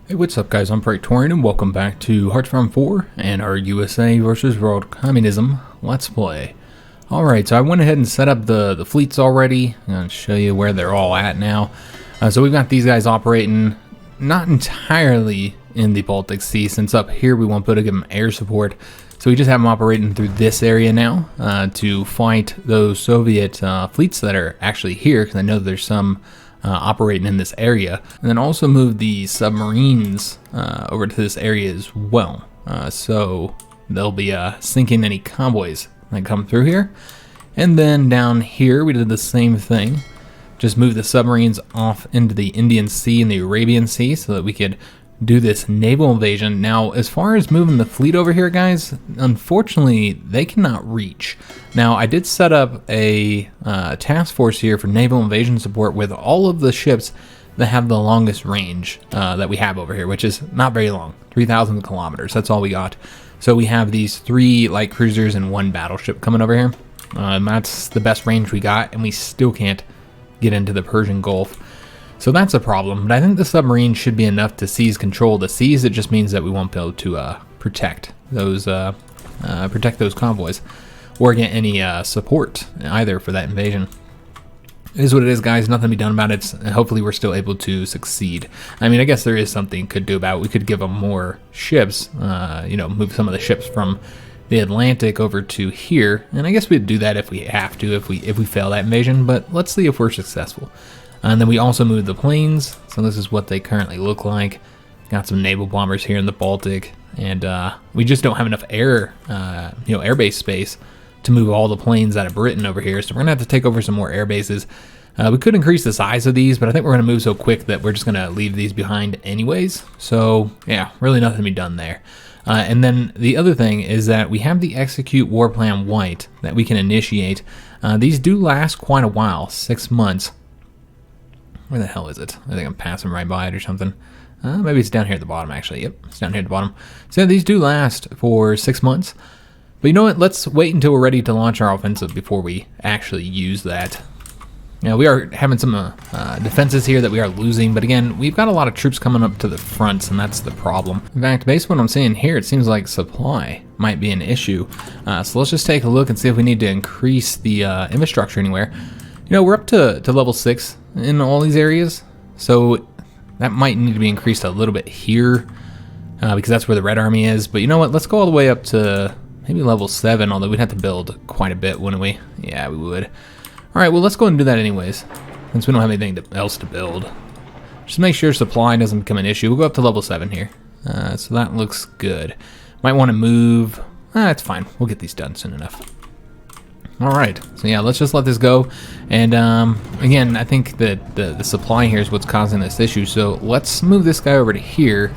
Hey, what's up guys, I'm Praetorian and welcome back to Hearthstone 4 and our USA versus World Communism Let's Play. Alright, so I went ahead and set up the fleets already. I'm going to show you where they're all at now. So we've got these guys operating not entirely in the Baltic Sea, since up here we won't be able to give them air support. So we just have them operating through this area now to fight those Soviet fleets that are actually here, because I know there's some operating in this area, and then also move the submarines over to this area as well. So they'll be sinking any convoys that come through here. And then down here we did the same thing, just move the submarines off into the Indian Sea and the Arabian Sea so that we could do this naval invasion. Now, as far as moving the fleet over here, guys, unfortunately, they cannot reach. Now, I did set up a task force here for naval invasion support with all of the ships that have the longest range that we have over here, which is not very long, 3,000 kilometers. That's all we got. So we have these 3 light cruisers and 1 battleship coming over here. And that's the best range we got, and we still can't get into the Persian Gulf. So that's a problem, but I think the submarine should be enough to seize control of the seas. It just means that we won't be able to protect those convoys or get any support either for that invasion. It is what it is, guys. Nothing to be done about it. And hopefully we're still able to succeed. I mean, I guess there is something we could do about it. We could give them more ships, move some of the ships from the Atlantic over to here, and I guess we'd do that if we have to, if we fail that invasion, but let's see if we're successful. And then we also moved the planes, so this is what they currently look like. Got some naval bombers here in the Baltic, and we just don't have enough airbase space to move all the planes out of Britain over here, so we're gonna have to take over some more air bases. We could increase the size of these, but I think we're gonna move so quick that we're just gonna leave these behind anyways. So yeah, really nothing to be done there. And then the other thing is that we have the Execute War Plan White that we can initiate. These do last quite a while, 6 months. Where the hell is it? I think I'm passing right by it or something. Maybe it's down here at the bottom, actually. Yep, it's down here at the bottom. So these do last for 6 months. But you know what? Let's wait until we're ready to launch our offensive before we actually use that. Now, we are having some defenses here that we are losing. But again, we've got a lot of troops coming up to the fronts, and that's the problem. In fact, based on what I'm seeing here, it seems like supply might be an issue. So let's just take a look and see if we need to increase the infrastructure anywhere. You know, we're up to level 6 in all these areas, so that might need to be increased a little bit here because that's where the Red Army is. But you know what? Let's go all the way up to maybe level 7, although we'd have to build quite a bit, wouldn't we? Yeah, we would. All right, well, let's go ahead and do that anyways, since we don't have anything else to build. Just make sure supply doesn't become an issue. We'll go up to level 7 here. So that looks good. Might want to move. It's fine. We'll get these done soon enough. Alright, so yeah, let's just let this go. And again, I think that the supply here is what's causing this issue, so let's move this guy over to here.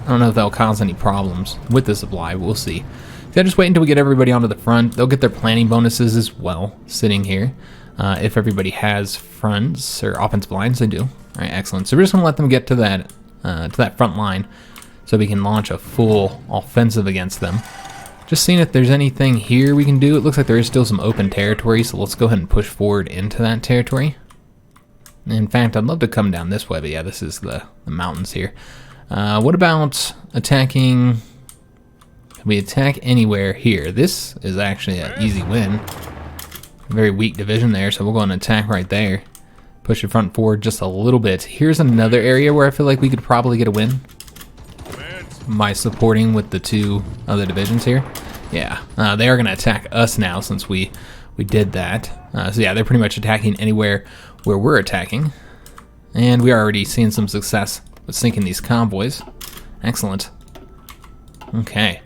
I don't know if that'll cause any problems with the supply, we'll see. So just wait until we get everybody onto the front. They'll get their planning bonuses as well, sitting here. If everybody has fronts or offensive lines, they do. Alright, excellent. So we're just going to let them get to that front line so we can launch a full offensive against them. Just seeing if there's anything here we can do. It looks like there is still some open territory, so let's go ahead and push forward into that territory. In fact, I'd love to come down this way, but yeah, this is the mountains here. What about attacking? Can we attack anywhere here? This is actually an easy win. Very weak division there, so we'll go and attack right there. Push the front forward just a little bit. Here's another area where I feel like we could probably get a win by supporting with the 2 other divisions here. Yeah, they are going to attack us now since we did that. So yeah, they're pretty much attacking anywhere where we're attacking. And we are already seeing some success with sinking these convoys. Excellent. Okay,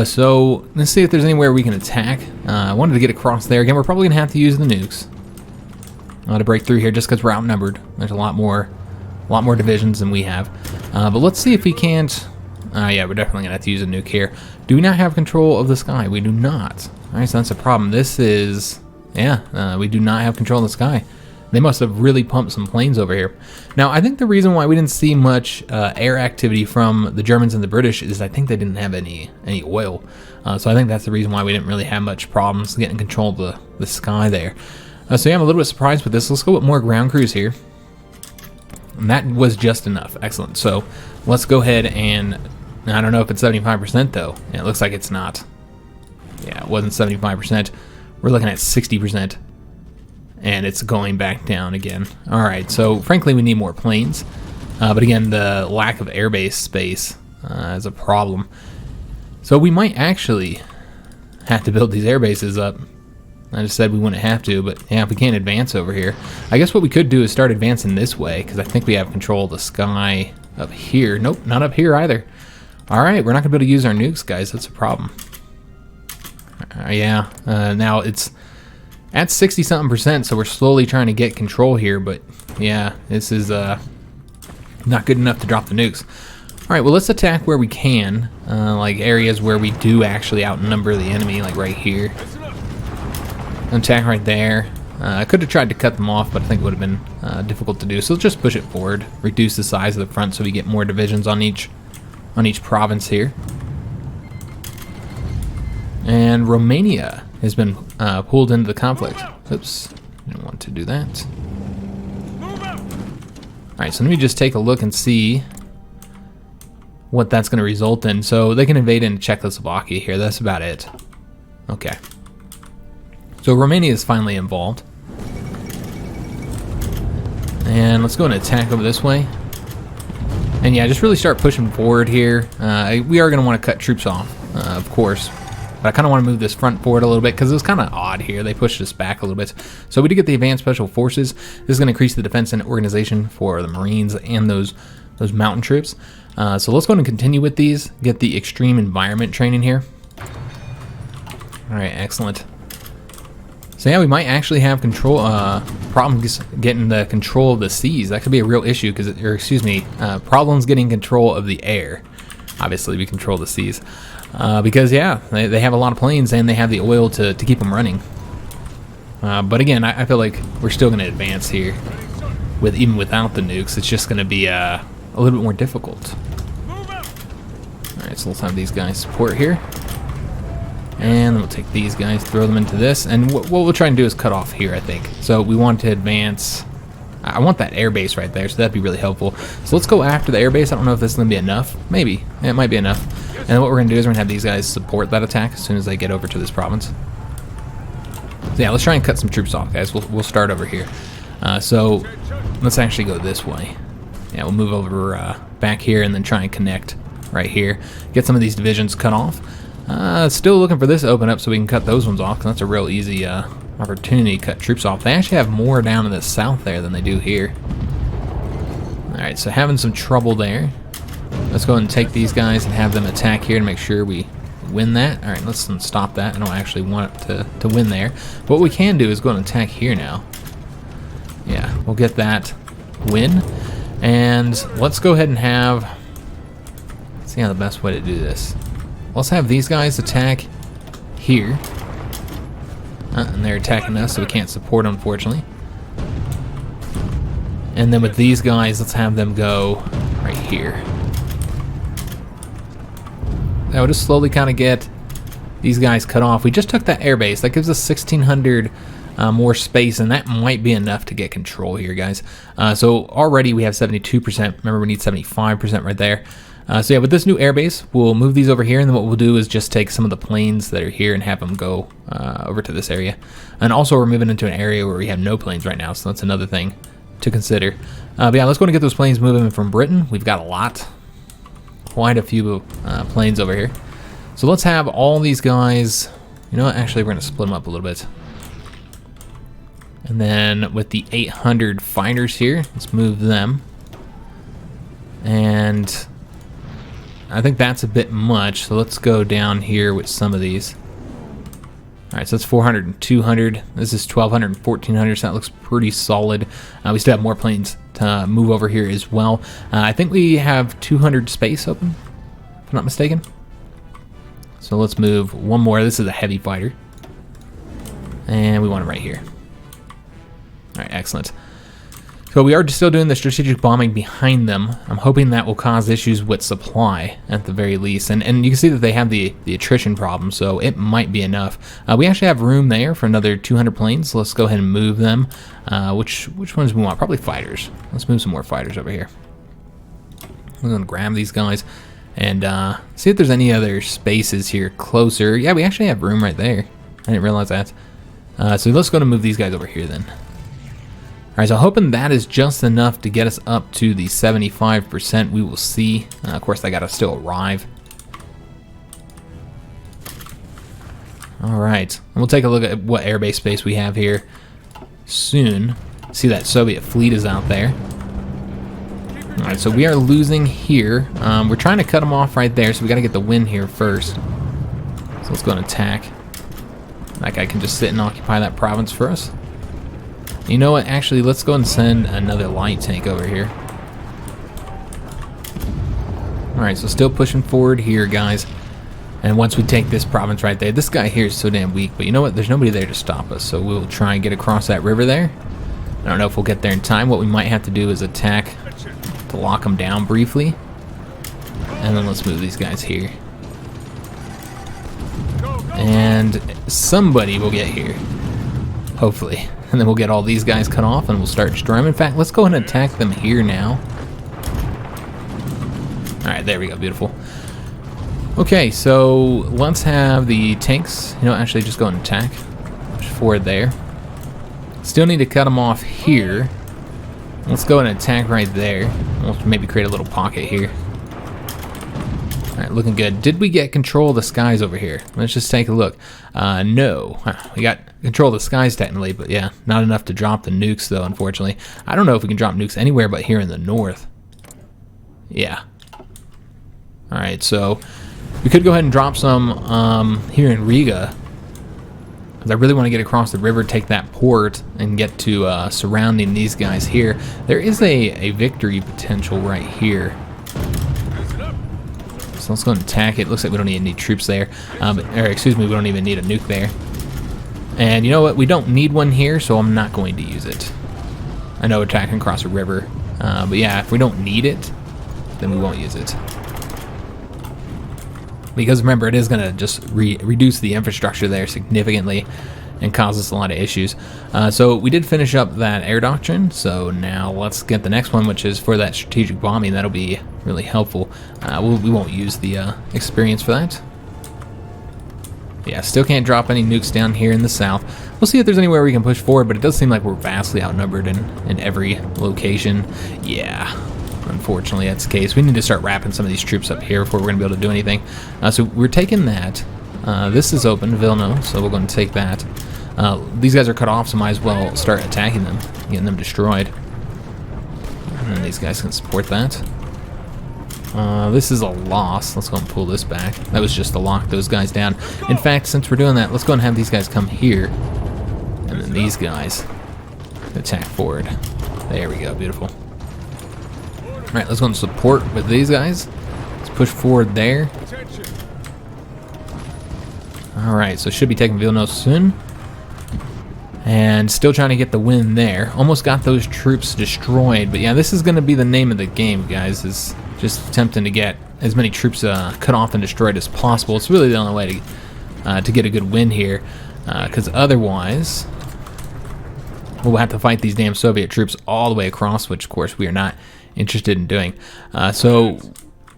so let's see if there's anywhere we can attack. I wanted to get across there. Again, we're probably going to have to use the nukes to break through here just because we're outnumbered. There's a lot more divisions than we have. But let's see if we can't... yeah, we're definitely going to have to use a nuke here. Do we not have control of the sky? We do not. Alright, so that's a problem. This is... yeah, we do not have control of the sky. They must have really pumped some planes over here. Now, I think the reason why we didn't see much air activity from the Germans and the British is I think they didn't have any oil. So I think that's the reason why we didn't really have much problems getting control of the sky there. So yeah, I'm a little bit surprised with this. Let's go with more ground crews here. And that was just enough. Excellent. So let's go ahead and I don't know if it's 75% though. Yeah, it looks like it's not. Yeah, it wasn't 75%. We're looking at 60%. And it's going back down again. Alright, so frankly we need more planes. But again, the lack of airbase space is a problem. So we might actually have to build these air bases up. I just said we wouldn't have to, but yeah, if we can't advance over here. I guess what we could do is start advancing this way, because I think we have control of the sky up here. Nope, not up here either. Alright, we're not going to be able to use our nukes, guys. That's a problem. Yeah, now it's at 60-something%, so we're slowly trying to get control here, but yeah, this is not good enough to drop the nukes. Alright, well let's attack where we can, like areas where we do actually outnumber the enemy, like right here. Attack right there. I could have tried to cut them off, but I think it would have been difficult to do. So let's just push it forward, reduce the size of the front so we get more divisions on each province here. And Romania has been pulled into the conflict. Oops, didn't want to do that. Alright, so let me just take a look and see what that's going to result in. So they can invade into Czechoslovakia here. That's about it. Okay. So Romania is finally involved. And let's go and attack over this way. And yeah, just really start pushing forward here. We are going to want to cut troops off, of course. But I kind of want to move this front forward a little bit because it was kind of odd here. They pushed us back a little bit. So we did get the Advanced Special Forces. This is going to increase the defense and organization for the Marines and those mountain troops. So let's go and continue with these. Get the extreme environment training here. Alright, excellent. So yeah, we might actually have problems getting the control of the seas. That could be a real issue, problems getting control of the air. Obviously, we control the seas. Because yeah, they have a lot of planes and they have the oil to keep them running. But again, I feel like we're still going to advance here. Even without the nukes, it's just going to be a little bit more difficult. Alright, so let's have these guys support here. And then we'll take these guys, throw them into this. And what we'll try and do is cut off here, I think. So we want to advance. I want that airbase right there, so that'd be really helpful. So let's go after the airbase. I don't know if this is going to be enough. Maybe. It might be enough. And then what we're going to do is we're going to have these guys support that attack as soon as they get over to this province. So yeah, let's try and cut some troops off, guys. We'll start over here. So let's actually go this way. Yeah, we'll move over back here and then try and connect right here. Get some of these divisions cut off. Still looking for this to open up so we can cut those ones off, because that's a real easy opportunity to cut troops off. They actually have more down in the south there than they do here. Alright, so having some trouble there. Let's go ahead and take these guys and have them attack here to make sure we win that. Alright, let's stop that. I don't actually want it to win there. But what we can do is go and attack here now. Yeah, we'll get that win. And let's go ahead and have... Let's see how the best way to do this. Let's have these guys attack here. And they're attacking us, so we can't support, unfortunately. And then with these guys, let's have them go right here. That would just slowly kind of get these guys cut off. We just took that airbase. That gives us 1,600 more space, and that might be enough to get control here, guys. So already we have 72%. Remember, we need 75% right there. So yeah, with this new airbase, we'll move these over here, and then what we'll do is just take some of the planes that are here and have them go over to this area. And also, we're moving into an area where we have no planes right now, so that's another thing to consider. But yeah, let's go and get those planes moving from Britain. We've got a lot, quite a few planes over here. So let's have all these guys. You know what? Actually, we're going to split them up a little bit. And then with the 800 fighters here, let's move them. And I think that's a bit much, so let's go down here with some of these. Alright, so that's 400 and 200. This is 1,200 and 1,400, so that looks pretty solid. We still have more planes to move over here as well. I think we have 200 space open, if I'm not mistaken. So let's move one more. This is a heavy fighter. And we want it right here. Alright, excellent. So we are still doing the strategic bombing behind them. I'm hoping that will cause issues with supply at the very least. And you can see that they have the attrition problem, so it might be enough. We actually have room there for another 200 planes. So let's go ahead and move them. Which ones do we want? Probably fighters. Let's move some more fighters over here. We're going to grab these guys and see if there's any other spaces here closer. Yeah, we actually have room right there. I didn't realize that. So let's go to move these guys over here then. Alright, so hoping that is just enough to get us up to the 75%. We will see. Of course, they gotta still arrive. Alright, we'll take a look at what airbase space we have here soon. See that Soviet fleet is out there. Alright, so we are losing here. We're trying to cut them off right there, so we gotta get the win here first. So let's go and attack. That guy can just sit and occupy that province for us. You know what, actually, let's go and send another light tank over here. Alright, so still pushing forward here, guys. And once we take this province right there, this guy here is so damn weak, but you know what, there's nobody there to stop us, so we'll try and get across that river there. I don't know if we'll get there in time. What we might have to do is attack to lock them down briefly. And then let's move these guys here. And somebody will get here. Hopefully. And then we'll get all these guys cut off and we'll start destroying them. In fact, let's go ahead and attack them here now. Alright, there we go. Beautiful. Okay, so let's have the tanks, actually just go and attack. Push forward there. Still need to cut them off here. Let's go and attack right there. We'll maybe create a little pocket here. Alright, looking good. Did we get control of the skies over here? Let's just take a look. No. We got control of the skies technically, but yeah, not enough to drop the nukes though, unfortunately. I don't know if we can drop nukes anywhere but here in the north. Yeah. Alright, so we could go ahead and drop some here in Riga. I really want to get across the river, take that port, and get to surrounding these guys here. There is a victory potential right here. So let's go and attack it. Looks like we don't even need troops there. Excuse me, we don't even need a nuke there. And you know what? We don't need one here, so I'm not going to use it. I know attacking across a river. But yeah, if we don't need it, then we won't use it. Because remember, it is going to just reduce the infrastructure there significantly and cause us a lot of issues. So we did finish up that air doctrine, so now let's get the next one, which is for that strategic bombing. That'll be really helpful. We won't use the experience for that. Yeah, still can't drop any nukes down here in the south. We'll see if there's anywhere we can push forward, but it does seem like we're vastly outnumbered in every location. Yeah. Unfortunately, that's the case. We need to start wrapping some of these troops up here before we're going to be able to do anything. So we're taking that. This is open, Vilno, so we're going to take that. These guys are cut off, so might as well start attacking them, getting them destroyed. And then these guys can support that. This is a loss. Let's go and pull this back. That was just to lock those guys down. In fact, since we're doing that, let's go and have these guys come here. And then these guys attack forward. There we go, beautiful. Alright, let's go and support with these guys. Let's push forward there. Alright, so should be taking Vilno soon. And still trying to get the win there. Almost got those troops destroyed. But yeah, this is going to be the name of the game, guys. Is just attempting to get as many troops cut off and destroyed as possible. It's really the only way to get a good win here. Because otherwise, we'll have to fight these damn Soviet troops all the way across, which of course we are not interested in doing. So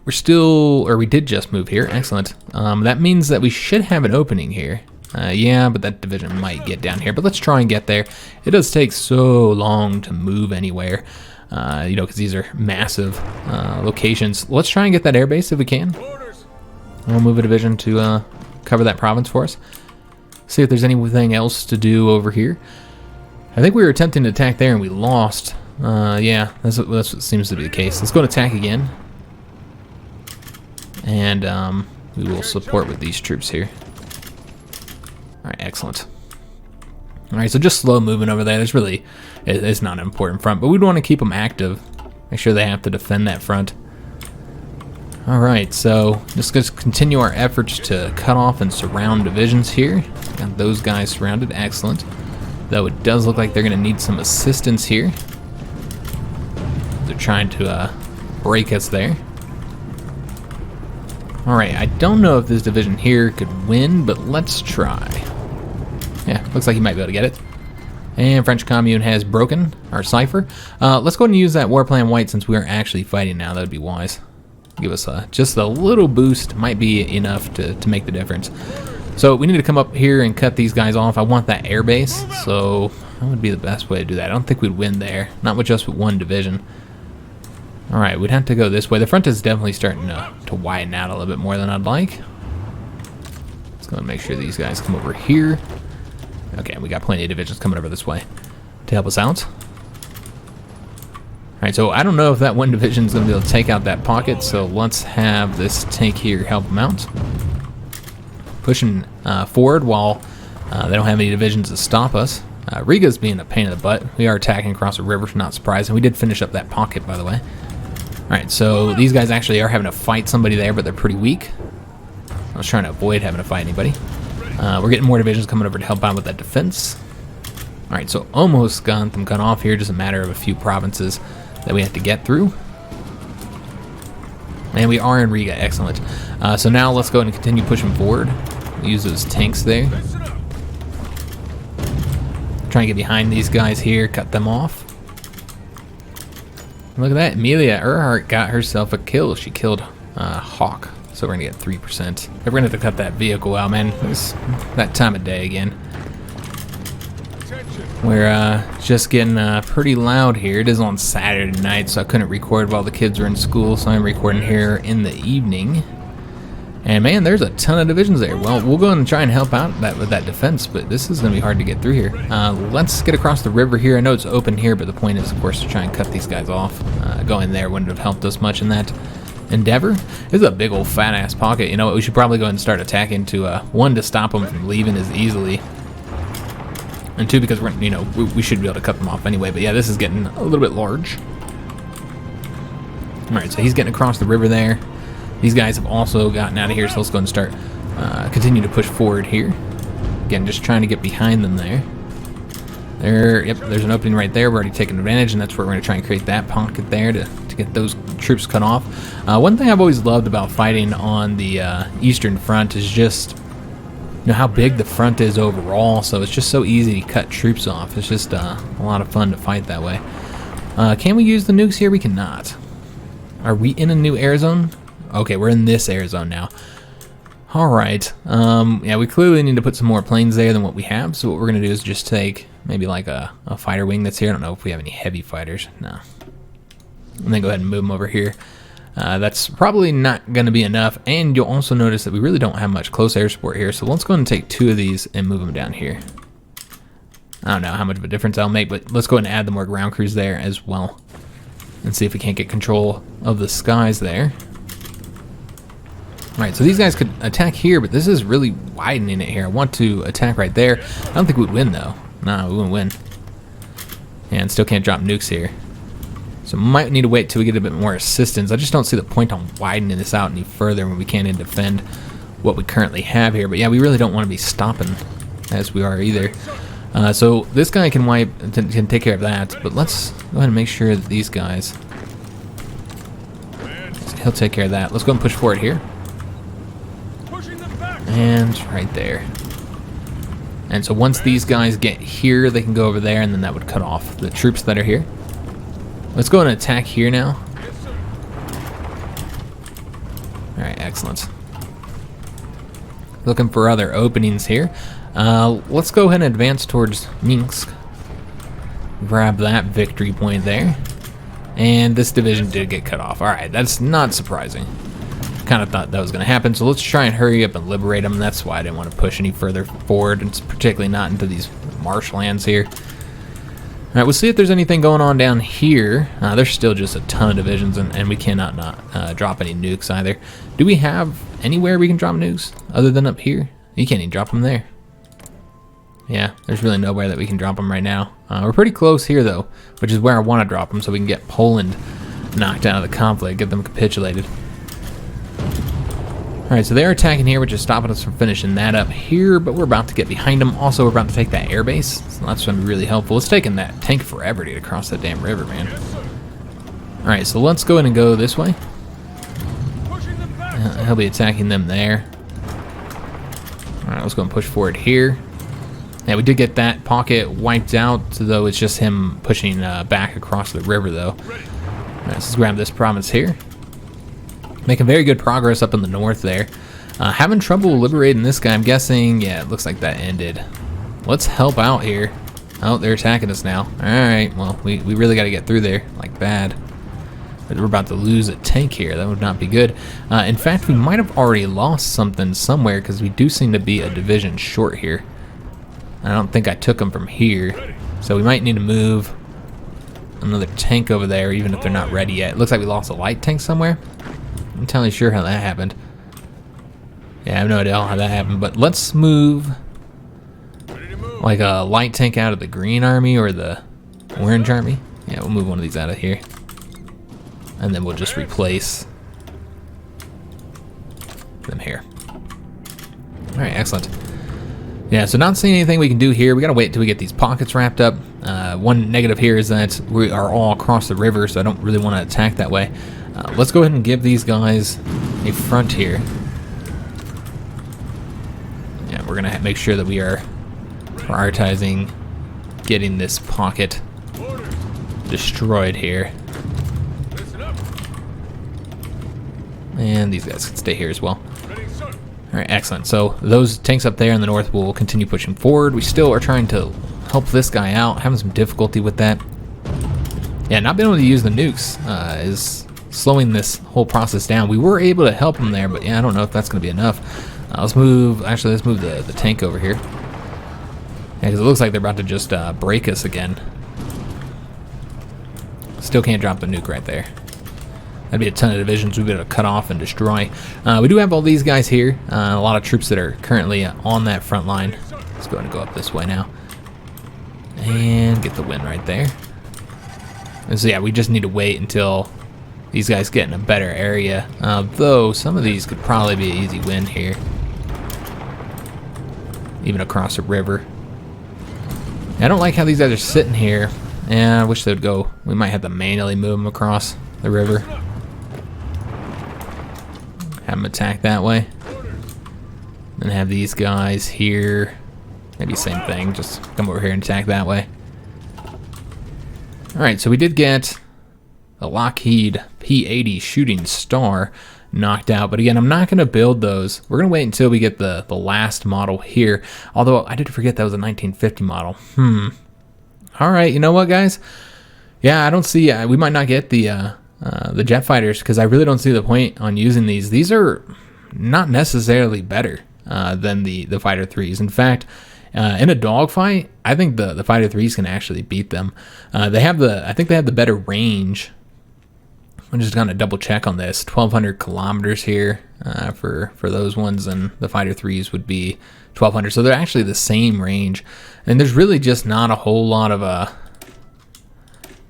we're still, or we did just move here. Excellent. That means that we should have an opening here. Yeah, but that division might get down here. But let's try and get there. It does take so long to move anywhere, because these are massive locations. Let's try and get that airbase if we can. We'll move a division to cover that province for us. See if there's anything else to do over here. I think we were attempting to attack there and we lost. Yeah, that's what seems to be the case. Let's go and attack again. And we will support with these troops here. Alright, excellent. Alright, so just slow moving over there. There's really, it's not an important front, but we'd want to keep them active. Make sure they have to defend that front. Alright, so just going to continue our efforts to cut off and surround divisions here. Got those guys surrounded, excellent. Though it does look like they're going to need some assistance here. They're trying to break us there. Alright, I don't know if this division here could win, but let's try. Yeah, looks like he might be able to get it. And French Commune has broken our cipher. Let's go ahead and use that War Plan White since we are actually fighting now. That would be wise. Give us just a little boost. Might be enough to make the difference. So we need to come up here and cut these guys off. I want that air base, so that would be the best way to do that. I don't think we'd win there. Not with just one division. Alright, we'd have to go this way. The front is definitely starting to widen out a little bit more than I'd like. Let's go and make sure these guys come over here. Okay, we got plenty of divisions coming over this way to help us out. Alright, so I don't know if that one division is going to be able to take out that pocket, so let's have this tank here help them out. Pushing forward while they don't have any divisions to stop us. Riga's being a pain in the butt. We are attacking across the river, not surprising. We did finish up that pocket, by the way. Alright, so these guys actually are having to fight somebody there, but they're pretty weak. I was trying to avoid having to fight anybody. We're getting more divisions coming over to help out with that defense. Alright, so almost got them cut off here. Just a matter of a few provinces that we have to get through. And we are in Riga, excellent. So now let's go and continue pushing forward. We'll use those tanks there. Trying to get behind these guys here, cut them off. Look at that, Amelia Earhart got herself a kill. She killed Hawk, so we're gonna get 3%. We're gonna have to cut that vehicle out, man. It's that time of day again. We're just getting pretty loud here. It is on Saturday night, so I couldn't record while the kids were in school, so I'm recording here in the evening. And man, there's a ton of divisions there. Well, we'll go and try and help out with that defense, but this is going to be hard to get through here. Let's get across the river here. I know it's open here, but the point is, of course, to try and cut these guys off. Going there wouldn't have helped us much in that endeavor. This is a big old fat-ass pocket. You know what? We should probably go ahead and start attacking to, one, to stop them from leaving as easily. And two, because we're, you know, we should be able to cut them off anyway. But yeah, this is getting a little bit large. All right, so he's getting across the river there. These guys have also gotten out of here, so let's go and start, continue to push forward here. Again, just trying to get behind them there. Yep, there's an opening right there. We're already taking advantage, and that's where we're going to try and create that pocket there to get those troops cut off. One thing I've always loved about fighting on the Eastern Front is just, you know, how big the front is overall, so it's just so easy to cut troops off. It's just a lot of fun to fight that way. Can we use the nukes here? We cannot. Are we in a new air zone? Okay, we're in this air zone now. Alright, yeah, we clearly need to put some more planes there than what we have, so what we're going to do is just take maybe like a fighter wing that's here. I don't know if we have any heavy fighters. No. And then go ahead and move them over here. That's probably not going to be enough, and you'll also notice that we really don't have much close air support here, so let's go ahead and take 2 of these and move them down here. I don't know how much of a difference that'll make, but let's go ahead and add the more ground crews there as well, and see if we can't get control of the skies there. Alright, so these guys could attack here, but this is really widening it here. I want to attack right there. I don't think we'd win, though. No, we wouldn't win. And still can't drop nukes here. So might need to wait till we get a bit more assistance. I just don't see the point on widening this out any further when we can't even defend what we currently have here. But yeah, we really don't want to be stopping as we are either. So this guy can can take care of that, but let's go ahead and make sure that these guys, he'll take care of that. Let's go and push forward here. And right there. And so once these guys get here, they can go over there, and then that would cut off the troops that are here. Let's go and attack here now. Alright, excellent. Looking for other openings here. Let's go ahead and advance towards Minsk. Grab that victory point there. And this division did get cut off. Alright, that's not surprising. Kind of thought that was going to happen, so let's try and hurry up and liberate them. That's why I didn't want to push any further forward, and particularly not into these marshlands here. Alright, we'll see if there's anything going on down here. There's still just a ton of divisions, and we cannot not drop any nukes either. Do we have anywhere we can drop nukes other than up here? You can't even drop them there. Yeah, there's really nowhere that we can drop them right now. We're pretty close here, though, which is where I want to drop them so we can get Poland knocked out of the conflict, get them capitulated. Alright, so they're attacking here, which is stopping us from finishing that up here, but we're about to get behind them. Also, we're about to take that airbase, so that's going to be really helpful. It's taking that tank forever to get across that damn river, man. Alright, so let's go ahead and go this way. He'll be attacking them there. Alright, let's go and push forward here. Yeah, we did get that pocket wiped out, though it's just him pushing back across the river, though. Alright, let's grab this province here. Making very good progress up in the north there. Having trouble liberating this guy, I'm guessing. Yeah, it looks like that ended. Let's help out here. Oh, they're attacking us now. Alright, well, we really got to get through there, like bad. But we're about to lose a tank here. That would not be good. In fact, we might have already lost something somewhere, because we do seem to be a division short here. I don't think I took them from here. So we might need to move another tank over there, even if they're not ready yet. It looks like we lost a light tank somewhere. I'm not entirely sure how that happened. Yeah, I have no idea how that happened, but let's move like a light tank out of the green army or the orange army. Yeah, we'll move one of these out of here. And then we'll just replace them here. Alright, excellent. Yeah, so not seeing anything we can do here. We gotta wait until we get these pockets wrapped up. One negative here is that we are all across the river, so I don't really want to attack that way. Let's go ahead and give these guys a front here. Yeah, we're gonna make sure that we are prioritizing getting this pocket destroyed here. And these guys can stay here as well. Alright, excellent. So those tanks up there in the north will continue pushing forward. We still are trying to help this guy out, having some difficulty with that. Yeah, not being able to use the nukes is slowing this whole process down. We were able to help him there, but yeah, I don't know if that's going to be enough. Let's move the tank over here. Yeah, because it looks like they're about to just break us again. Still can't drop the nuke right there. That'd be a ton of divisions we'd be able to cut off and destroy. We do have all these guys here. A lot of troops that are currently on that front line. Let's go ahead and go up this way now. And get the win right there. And so yeah, we just need to wait until these guys get in a better area. Though some of these could probably be an easy win here. Even across the river. I don't like how these guys are sitting here. And I wish they would go. We might have to manually move them across the river. Have them attack that way. Then have these guys here. Maybe same thing. Just come over here and attack that way. Alright, so we did get a Lockheed P-80 Shooting Star knocked out. But again, I'm not going to build those. We're going to wait until we get the last model here. Although, I did forget that was a 1950 model. Alright, you know what, guys? Yeah, I don't see... we might not get the jet fighters, because I really don't see the point on using these. These are not necessarily better than the Fighter 3s. In fact, in a dogfight, I think the Fighter 3s can actually beat them. I think they have the better range. I'm just gonna double check on this. 1,200 kilometers here for those ones, and the Fighter 3s would be 1,200. So they're actually the same range, and there's really just not a whole lot of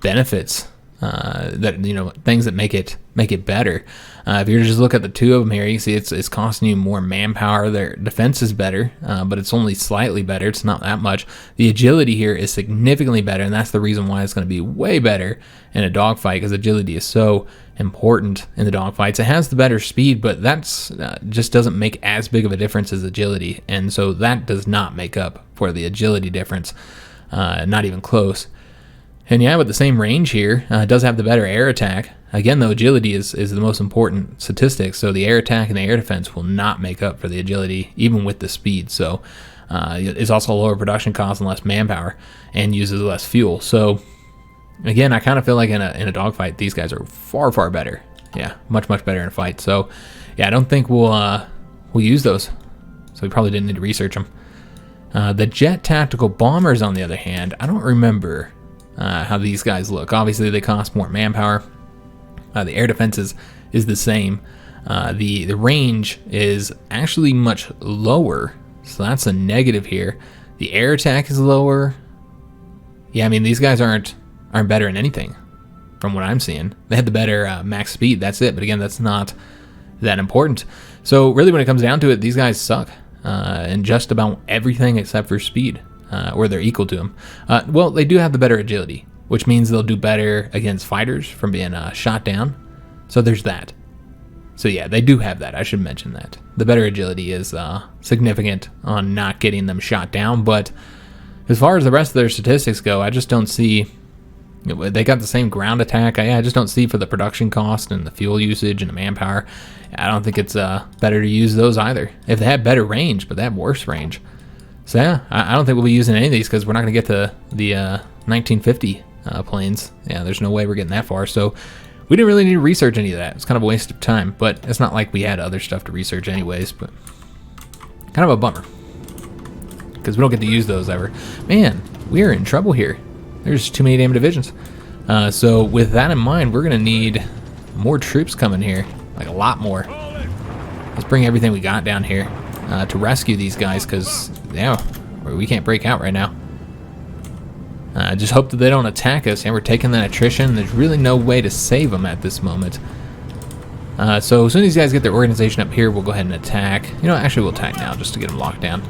benefits. Things that make it better. If you just look at the two of them here, you see it's costing you more manpower. Their defense is better, but it's only slightly better. It's not that much. The agility here is significantly better, and that's the reason why it's going to be way better in a dogfight, because agility is so important in the dogfights. It has the better speed, but that's just doesn't make as big of a difference as agility, and so that does not make up for the agility difference. Not even close. And yeah, with the same range here, it does have the better air attack. Again, though, agility is the most important statistic, so the air attack and the air defense will not make up for the agility, even with the speed. So it's also a lower production cost and less manpower, and uses less fuel. So again, I kind of feel like in a dogfight, these guys are far, far better. Yeah, much, much better in a fight. So yeah, I don't think we'll use those. So we probably didn't need to research them. The jet tactical bombers, on the other hand, I don't remember how these guys look. Obviously, they cost more manpower. The air defense is the same. The range is actually much lower, so that's a negative here. The air attack is lower. Yeah, I mean, these guys aren't better in anything from what I'm seeing. They had the better max speed, that's it. But again, that's not that important. So really, when it comes down to it, these guys suck in just about everything except for speed. Or they're equal to them. Well, they do have the better agility, which means they'll do better against fighters from being shot down. So there's that. So yeah, they do have that. I should mention that. The better agility is significant on not getting them shot down, but as far as the rest of their statistics go, I just don't see... They got the same ground attack. I just don't see for the production cost and the fuel usage and the manpower. I don't think it's better to use those either. If they have better range, but they have worse range. So yeah, I don't think we'll be using any of these because we're not going to get to the 1950 planes. Yeah, there's no way we're getting that far. So we didn't really need to research any of that. It's kind of a waste of time, but it's not like we had other stuff to research anyways. But kind of a bummer because we don't get to use those ever. Man, we are in trouble here. There's too many damn divisions. So with that in mind, we're gonna need more troops coming here, like a lot more. Let's bring everything we got down here to rescue these guys, because yeah, we can't break out right now. Just hope that they don't attack us, and we're taking that attrition. There's really no way to save them at this moment. So as soon as these guys get their organization up here, we'll go ahead and attack. You know, actually we'll attack now just to get them locked down.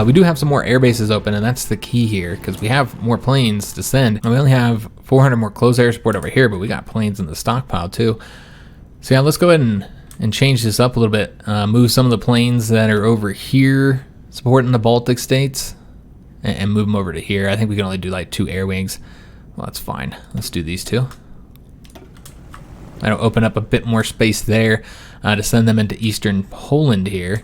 We do have some more air bases open, and that's the key here, because we have more planes to send. And we only have 400 more close air support over here, but we got planes in the stockpile too. So yeah, let's go ahead and change this up a little bit. Move some of the planes that are over here supporting the Baltic states, and move them over to here. I think we can only do like 2 air wings. Well, that's fine. Let's do these 2. That'll open up a bit more space there to send them into eastern Poland here.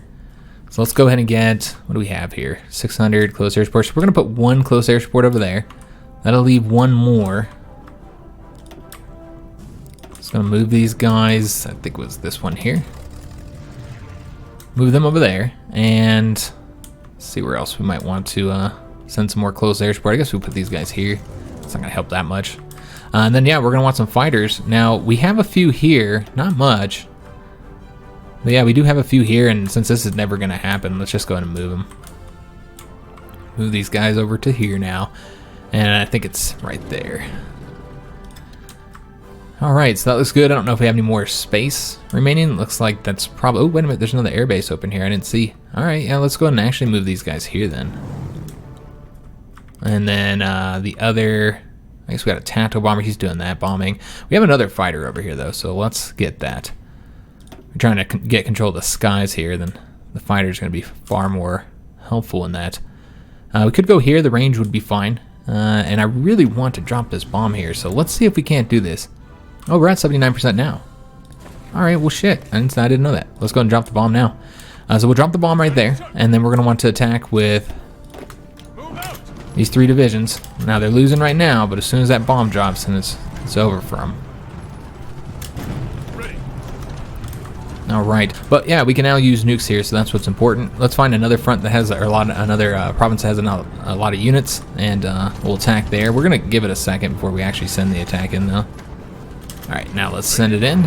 So let's go ahead and get, what do we have here? 600 close air support. So we're going to put 1 close air support over there. That'll leave 1 more. Just going to move these guys. I think it was this one here. Move them over there. And see where else we might want to send some more close air support. I guess we'll put these guys here. It's not going to help that much. And then, yeah, we're going to want some fighters. Now, we have a few here. Not much. But yeah, we do have a few here, and since this is never going to happen, let's just go ahead and move them. Move these guys over to here now, and I think it's right there. Alright, so that looks good. I don't know if we have any more space remaining. Looks like that's probably... Oh, wait a minute, there's another airbase open here. I didn't see. Alright, yeah, let's go ahead and actually move these guys here then. And then the other... I guess we got a tactical bomber. He's doing that bombing. We have another fighter over here, though, so let's get that. We're trying to get control of the skies here, then the fighter's going to be far more helpful in that. We could go here, the range would be fine. And I really want to drop this bomb here, so let's see if we can't do this. Oh, we're at 79% now. Alright, well shit, I didn't know that. Let's go and drop the bomb now. So we'll drop the bomb right there, and then we're going to want to attack with these 3 divisions. Now they're losing right now, but as soon as that bomb drops, then it's over for them. Alright, but yeah, we can now use nukes here, so that's what's important. Let's find another front that has another province that has a lot of units, and we'll attack there. We're gonna give it a second before we actually send the attack in, though. Alright, now let's send it in.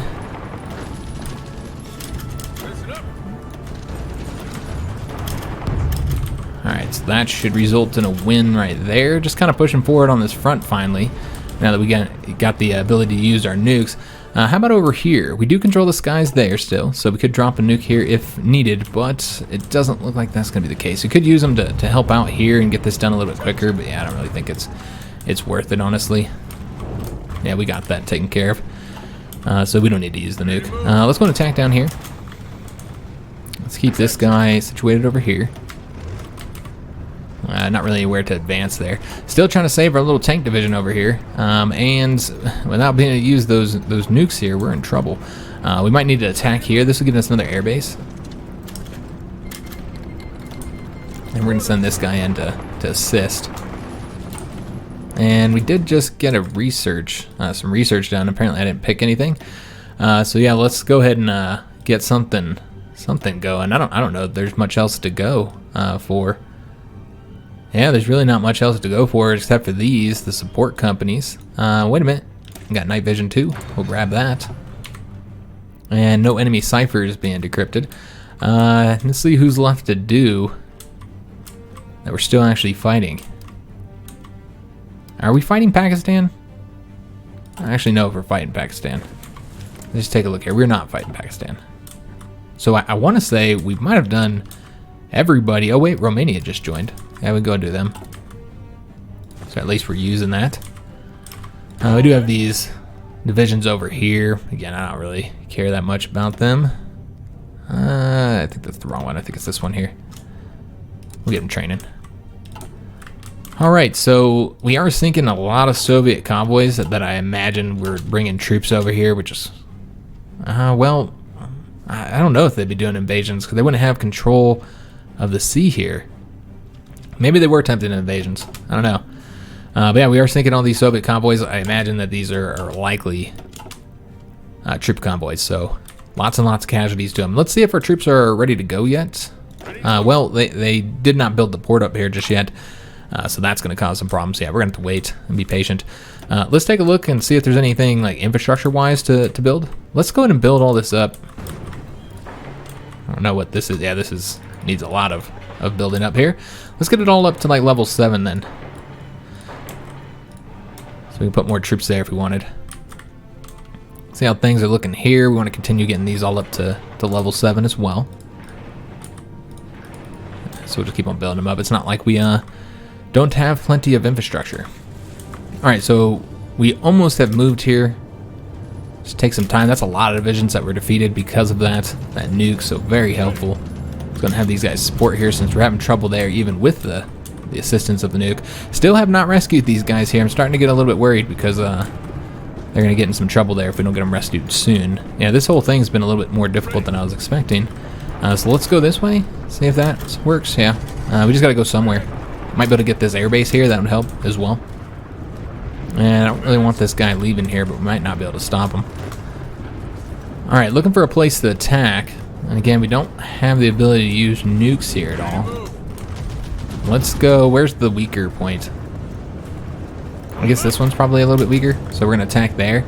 Alright, so that should result in a win right there. Just kind of pushing forward on this front finally, now that we got the ability to use our nukes. How about over here? We do control the skies there still, so we could drop a nuke here if needed, but it doesn't look like that's going to be the case. We could use them to help out here and get this done a little bit quicker, but yeah, I don't really think it's worth it, honestly. Yeah, we got that taken care of, so we don't need to use the nuke. Let's go and attack down here. Let's keep this guy situated over here. Not really anywhere to advance there. Still trying to save our little tank division over here, and without being able to use those nukes here, we're in trouble. We might need to attack here. This will give us another airbase, and we're gonna send this guy in to assist. And we did just get a some research done. Apparently, I didn't pick anything. So yeah, let's go ahead and get something going. I don't know if there's much else to go for. Yeah, there's really not much else to go for except for these, the support companies. Wait a minute. We got night vision too. We'll grab that. And no enemy ciphers being decrypted. Let's see who's left to do that we're still actually fighting. Are we fighting Pakistan? I actually know if we're fighting Pakistan. Let's take a look here. We're not fighting Pakistan. So I want to say we might have done everybody. Oh wait, Romania just joined. Yeah, we can go do them. So at least we're using that. We do have these divisions over here. Again, I don't really care that much about them. I think that's the wrong one. I think it's this one here. We'll get them training. Alright, so we are sinking a lot of Soviet convoys that I imagine we're bringing troops over here, which is... well, I don't know if they'd be doing invasions, because they wouldn't have control of the sea here. Maybe they were attempting invasions. I don't know. But yeah, we are sinking all these Soviet convoys. I imagine that these are likely troop convoys, so lots and lots of casualties to them. Let's see if our troops are ready to go yet. Well, they did not build the port up here just yet, so that's going to cause some problems. Yeah, we're going to have to wait and be patient. Let's take a look and see if there's anything like infrastructure-wise to build. Let's go ahead and build all this up. I don't know what this is. Yeah, this needs a lot of building up here. Let's get it all up to like level 7 then. So we can put more troops there if we wanted. See how things are looking here. We want to continue getting these all up to level 7 as well. So we'll just keep on building them up. It's not like we don't have plenty of infrastructure. Alright, so we almost have moved here. Just take some time. That's a lot of divisions that were defeated because of that nuke, so very helpful. It's going to have these guys support here since we're having trouble there even with the assistance of the nuke. Still have not rescued these guys here. I'm starting to get a little bit worried because they're going to get in some trouble there if we don't get them rescued soon. Yeah, this whole thing's been a little bit more difficult than I was expecting. So let's go this way, see if that works. Yeah, we just got to go somewhere. Might be able to get this airbase here. That would help as well. And I don't really want this guy leaving here, but we might not be able to stop him. Alright, looking for a place to attack. And again, we don't have the ability to use nukes here at all. Let's go, where's the weaker point? I guess this one's probably a little bit weaker, so we're going to attack there.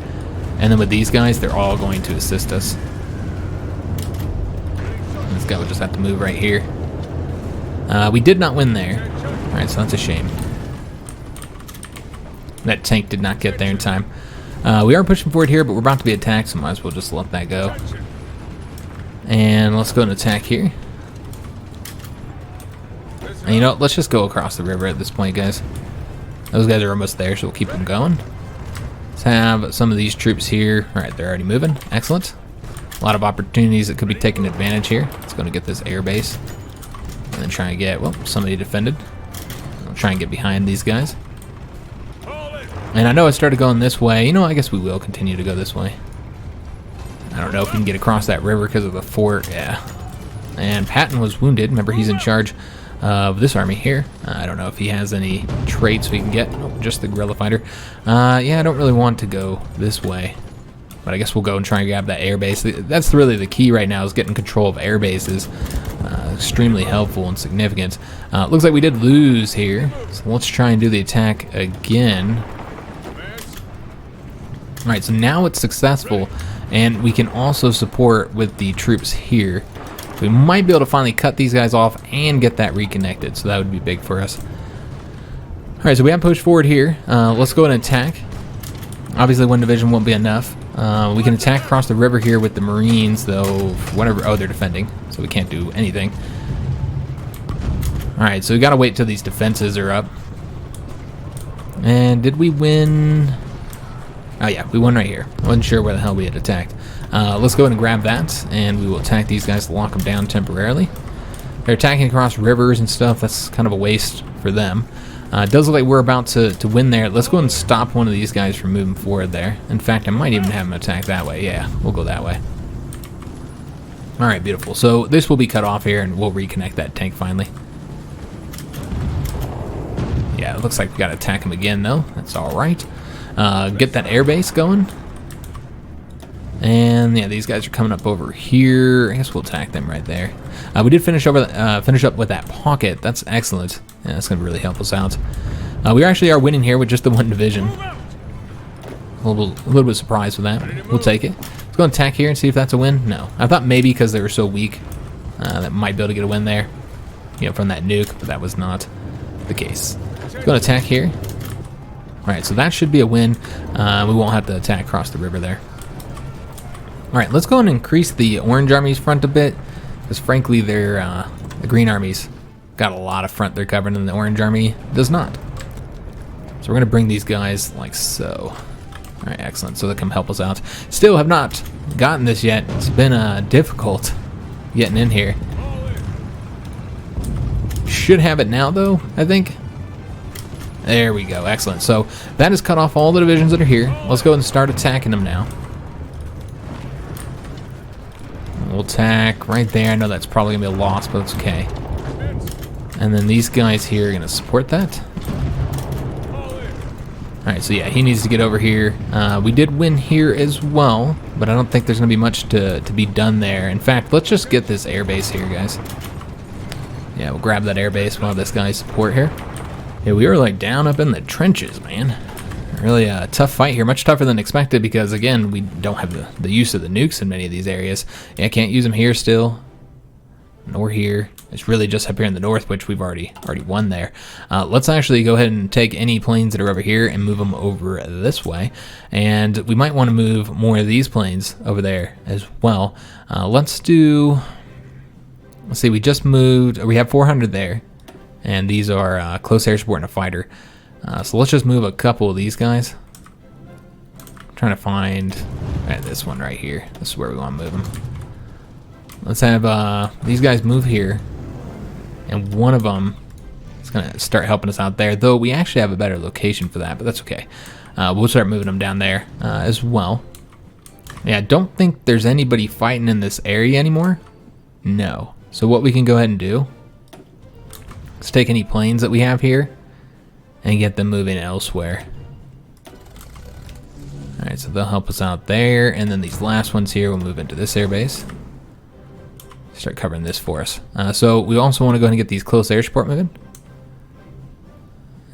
And then with these guys, they're all going to assist us. This guy will just have to move right here. We did not win there. Alright, so that's a shame. That tank did not get there in time. We are pushing forward here, but we're about to be attacked, so might as well just let that go. And let's go and attack here. And you know, let's just go across the river at this point, guys. Those guys are almost there, so we'll keep them going. Let's have some of these troops here. Alright, they're already moving. Excellent. A lot of opportunities that could be taken advantage here. Let's go and get this air base. And then try and get, well, somebody defended. I'll try and get behind these guys. And I know I started going this way. You know, I guess we will continue to go this way. I don't know if we can get across that river because of the fort. Yeah. And Patton was wounded. Remember, he's in charge of this army here. I don't know if he has any traits we can get. Oh, just the guerrilla fighter. Yeah, I don't really want to go this way. But I guess we'll go and try and grab that air base. That's really the key right now, is getting control of air bases. Extremely helpful and significant. Looks like we did lose here. So let's try and do the attack again. Alright, so now it's successful, and we can also support with the troops here. We might be able to finally cut these guys off and get that reconnected, so that would be big for us. Alright, so we have pushed forward here. Let's go and attack. Obviously, one division won't be enough. We can attack across the river here with the Marines, though, whatever. Oh, they're defending, so we can't do anything. Alright, so we gotta wait till these defenses are up. And did we win? Oh yeah, we won right here. I wasn't sure where the hell we had attacked. Let's go ahead and grab that, and we will attack these guys to lock them down temporarily. They're attacking across rivers and stuff. That's kind of a waste for them. It does look like we're about to win there. Let's go ahead and stop one of these guys from moving forward there. In fact, I might even have them attack that way. Yeah, we'll go that way. Alright, beautiful. So this will be cut off here, and we'll reconnect that tank finally. Yeah, it looks like we got to attack him again, though. That's alright. Get that airbase going. And yeah, these guys are coming up over here. I guess we'll attack them right there. We did finish up with that pocket. That's excellent. Yeah, that's gonna really help us out. We actually are winning here with just the one division. A little bit surprised with that. We'll take it. Let's go and attack here and see if that's a win. No, I thought maybe because they were so weak that might be able to get a win there, you know, from that nuke, but that was not the case. Let's go and attack here. Alright, so that should be a win. We won't have to attack across the river there. Alright, let's go and increase the Orange Army's front a bit, because frankly, the Green Army's got a lot of front they're covering, and the Orange Army does not. So we're going to bring these guys like so. All right, excellent. So they come help us out. Still have not gotten this yet. It's been difficult getting in here. Should have it now, though, I think. There we go. Excellent. So that has cut off all the divisions that are here. Let's go and start attacking them now. We'll attack right there. I know that's probably going to be a loss, but it's okay. And then these guys here are going to support that. Alright, so yeah, he needs to get over here. We did win here as well, but I don't think there's going to be much to be done there. In fact, let's just get this airbase here, guys. Yeah, we'll grab that airbase while this guy's support here. Yeah, we were like down up in the trenches, man. Really a tough fight here, much tougher than expected because, again, we don't have the use of the nukes in many of these areas. Yeah, I can't use them here still, nor here. It's really just up here in the north, which we've already won there. Let's actually go ahead and take any planes that are over here and move them over this way. And we might want to move more of these planes over there as well. Let's see, we just moved, we have 400 there. And these are close air support and a fighter. So let's just move a couple of these guys. I'm trying to find this one right here. This is where we want to move them. Let's have these guys move here. And one of them is going to start helping us out there. Though we actually have a better location for that, but that's okay. We'll start moving them down there as well. Yeah, I don't think there's anybody fighting in this area anymore. No. So what we can go ahead and do, let's take any planes that we have here and get them moving elsewhere. Alright, so they'll help us out there, and then these last ones here will move into this airbase. Start covering this for us. So we also want to go ahead and get these close air support moving.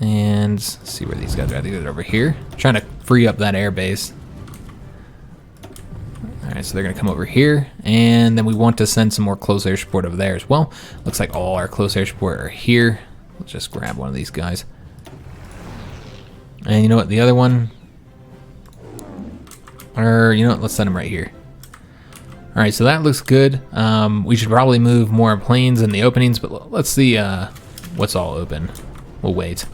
And see where these guys are. I think they're over here. Trying to free up that airbase. Alright, so they're going to come over here, and then we want to send some more close air support over there as well. Looks like all our close air support are here. Let's just grab one of these guys. And you know what, the other one, or you know what, let's send them right here. Alright, so that looks good. We should probably move more planes in the openings, but let's see what's all open. We'll wait.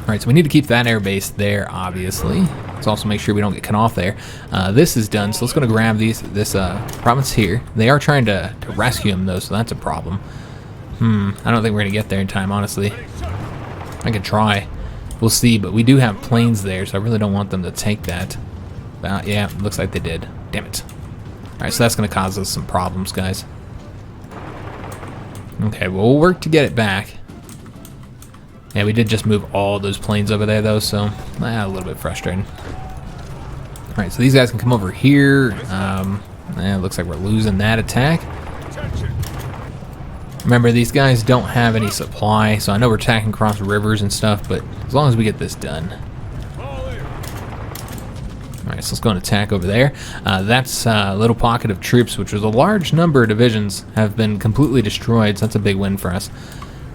Alright, so we need to keep that airbase there, obviously. Let's also make sure we don't get cut off there. This is done, so let's go to grab this province here. They are trying to rescue him, though, so that's a problem. I don't think we're going to get there in time, honestly. I could try. We'll see, but we do have planes there, so I really don't want them to take that. Yeah, looks like they did. Damn it. Alright, so that's going to cause us some problems, guys. Okay, well, we'll work to get it back. Yeah, we did just move all those planes over there, though, so a little bit frustrating. Alright, so these guys can come over here. It looks like we're losing that attack. Remember, these guys don't have any supply, so I know we're attacking across rivers and stuff, but as long as we get this done. Alright, so let's go and attack over there. That's a little pocket of troops, which was a large number of divisions, have been completely destroyed, so that's a big win for us.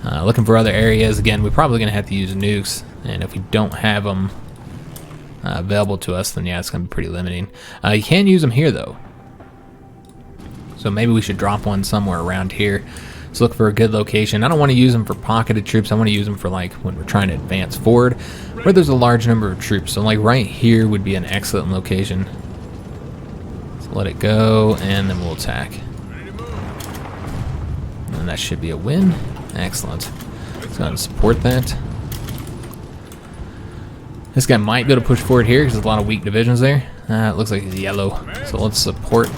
Looking for other areas. Again, we're probably going to have to use nukes, and if we don't have them available to us, then yeah, it's going to be pretty limiting. You can use them here, though. So maybe we should drop one somewhere around here. Let's look for a good location. I don't want to use them for pocketed troops. I want to use them for like when we're trying to advance forward, where there's a large number of troops. So like right here would be an excellent location. So let it go, and then we'll attack. And that should be a win. Excellent. Let's go ahead and support that. This guy might be able to push forward here because there's a lot of weak divisions there. It looks like he's yellow, so let's support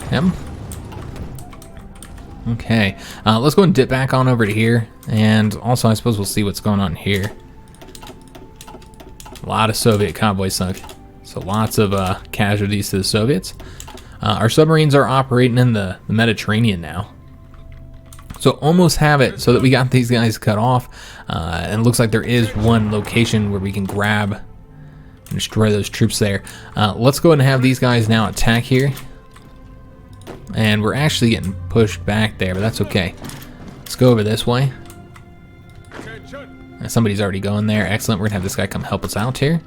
him. Okay, let's go and dip back on over to here, and also I suppose we'll see what's going on here. A lot of Soviet convoys sunk, so lots of casualties to the Soviets. Our submarines are operating in the Mediterranean now, so almost have it so that we got these guys cut off, and it looks like there is one location where we can grab and destroy those troops there. Let's go ahead and have these guys now attack here. And we're actually getting pushed back there, but that's okay. Let's go over this way. Somebody's already going there. Excellent. We're going to have this guy come help us out here.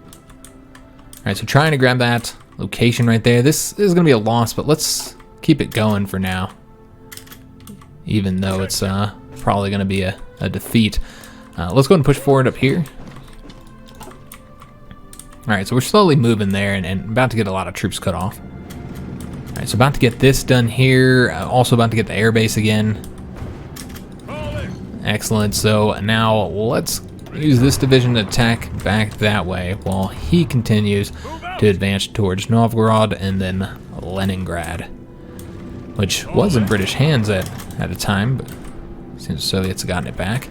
Alright, so trying to grab that location right there. This is going to be a loss, but let's keep it going for now. Even though it's probably going to be a defeat. Let's go ahead and push forward up here. Alright, so we're slowly moving there and about to get a lot of troops cut off. Alright, so about to get this done here. Also about to get the airbase again. Excellent. So now let's use this division to attack back that way while he continues to advance towards Novgorod and then Leningrad, which was in British hands at a time, but since the Soviets have gotten it back.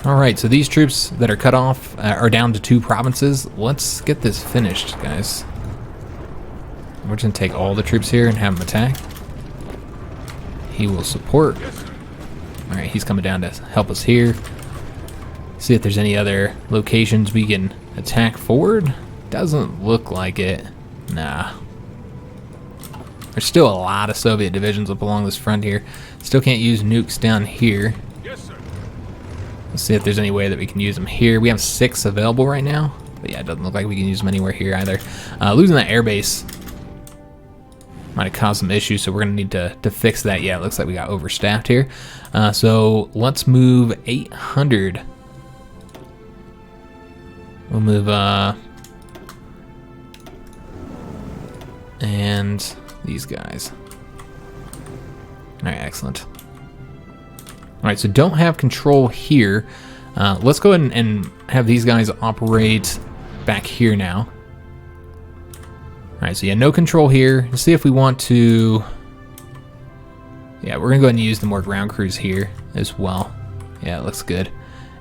Alright, so these troops that are cut off are down to 2 provinces. Let's get this finished, guys. We're just going to take all the troops here and have them attack. He will support. Alright, he's coming down to help us here. See if there's any other locations we can attack forward. Doesn't look like it. Nah. There's still a lot of Soviet divisions up along this front here. Still can't use nukes down here. Yes, sir. Let's see if there's any way that we can use them here. We have 6 available right now. But yeah, it doesn't look like we can use them anywhere here either. Losing that airbase might have caused some issues, so we're going to need to fix that. Yeah, it looks like we got overstaffed here. So let's move 800. We'll move, and these guys. Alright, excellent. Alright, so don't have control here. Let's go ahead and have these guys operate back here now. Alright, so yeah, no control here. Let's see if we want to... Yeah, we're going to go ahead and use the more ground crews here as well. Yeah, it looks good.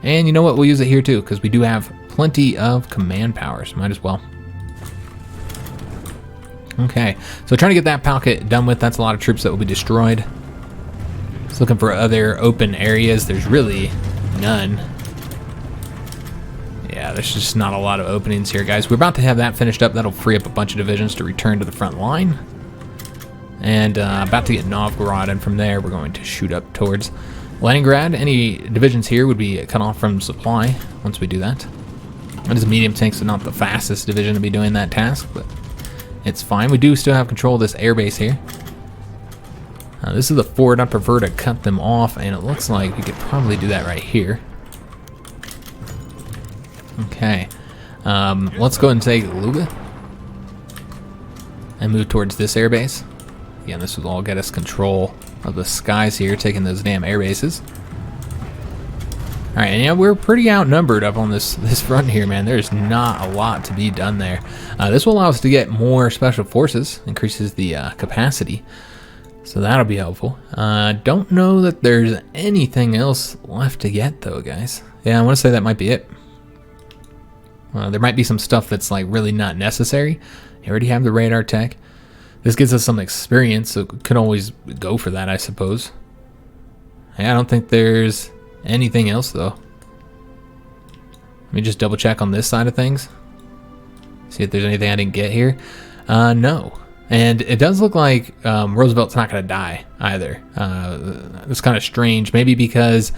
And you know what? We'll use it here too, because we do have plenty of command power, so might as well. Okay, so trying to get that pocket done with. That's a lot of troops that will be destroyed. Just looking for other open areas. There's really none. Yeah, there's just not a lot of openings here, guys. We're about to have that finished up. That'll free up a bunch of divisions to return to the front line. And about to get Novgorod, and from there we're going to shoot up towards Leningrad. Any divisions here would be cut off from supply once we do that. It is medium tanks, so not the fastest division to be doing that task, but it's fine. We do still have control of this airbase here. This is the fort. I prefer to cut them off, and it looks like we could probably do that right here. Okay. Let's go and take Riga and move towards this airbase. Again, this will all get us control of the skies here, taking those damn air bases. Alright, and yeah, we're pretty outnumbered up on this front here, man. There's not a lot to be done there. This will allow us to get more special forces, increases the capacity. So that'll be helpful. Don't know that there's anything else left to get, though, guys. Yeah, I want to say that might be it. There might be some stuff that's like really not necessary. You already have the radar tech. This gives us some experience, so we could always go for that, I suppose. Yeah, I don't think there's anything else, though. Let me just double check on this side of things. See if there's anything I didn't get here. No. And it does look like Roosevelt's not going to die either. It's kind of strange. Maybe because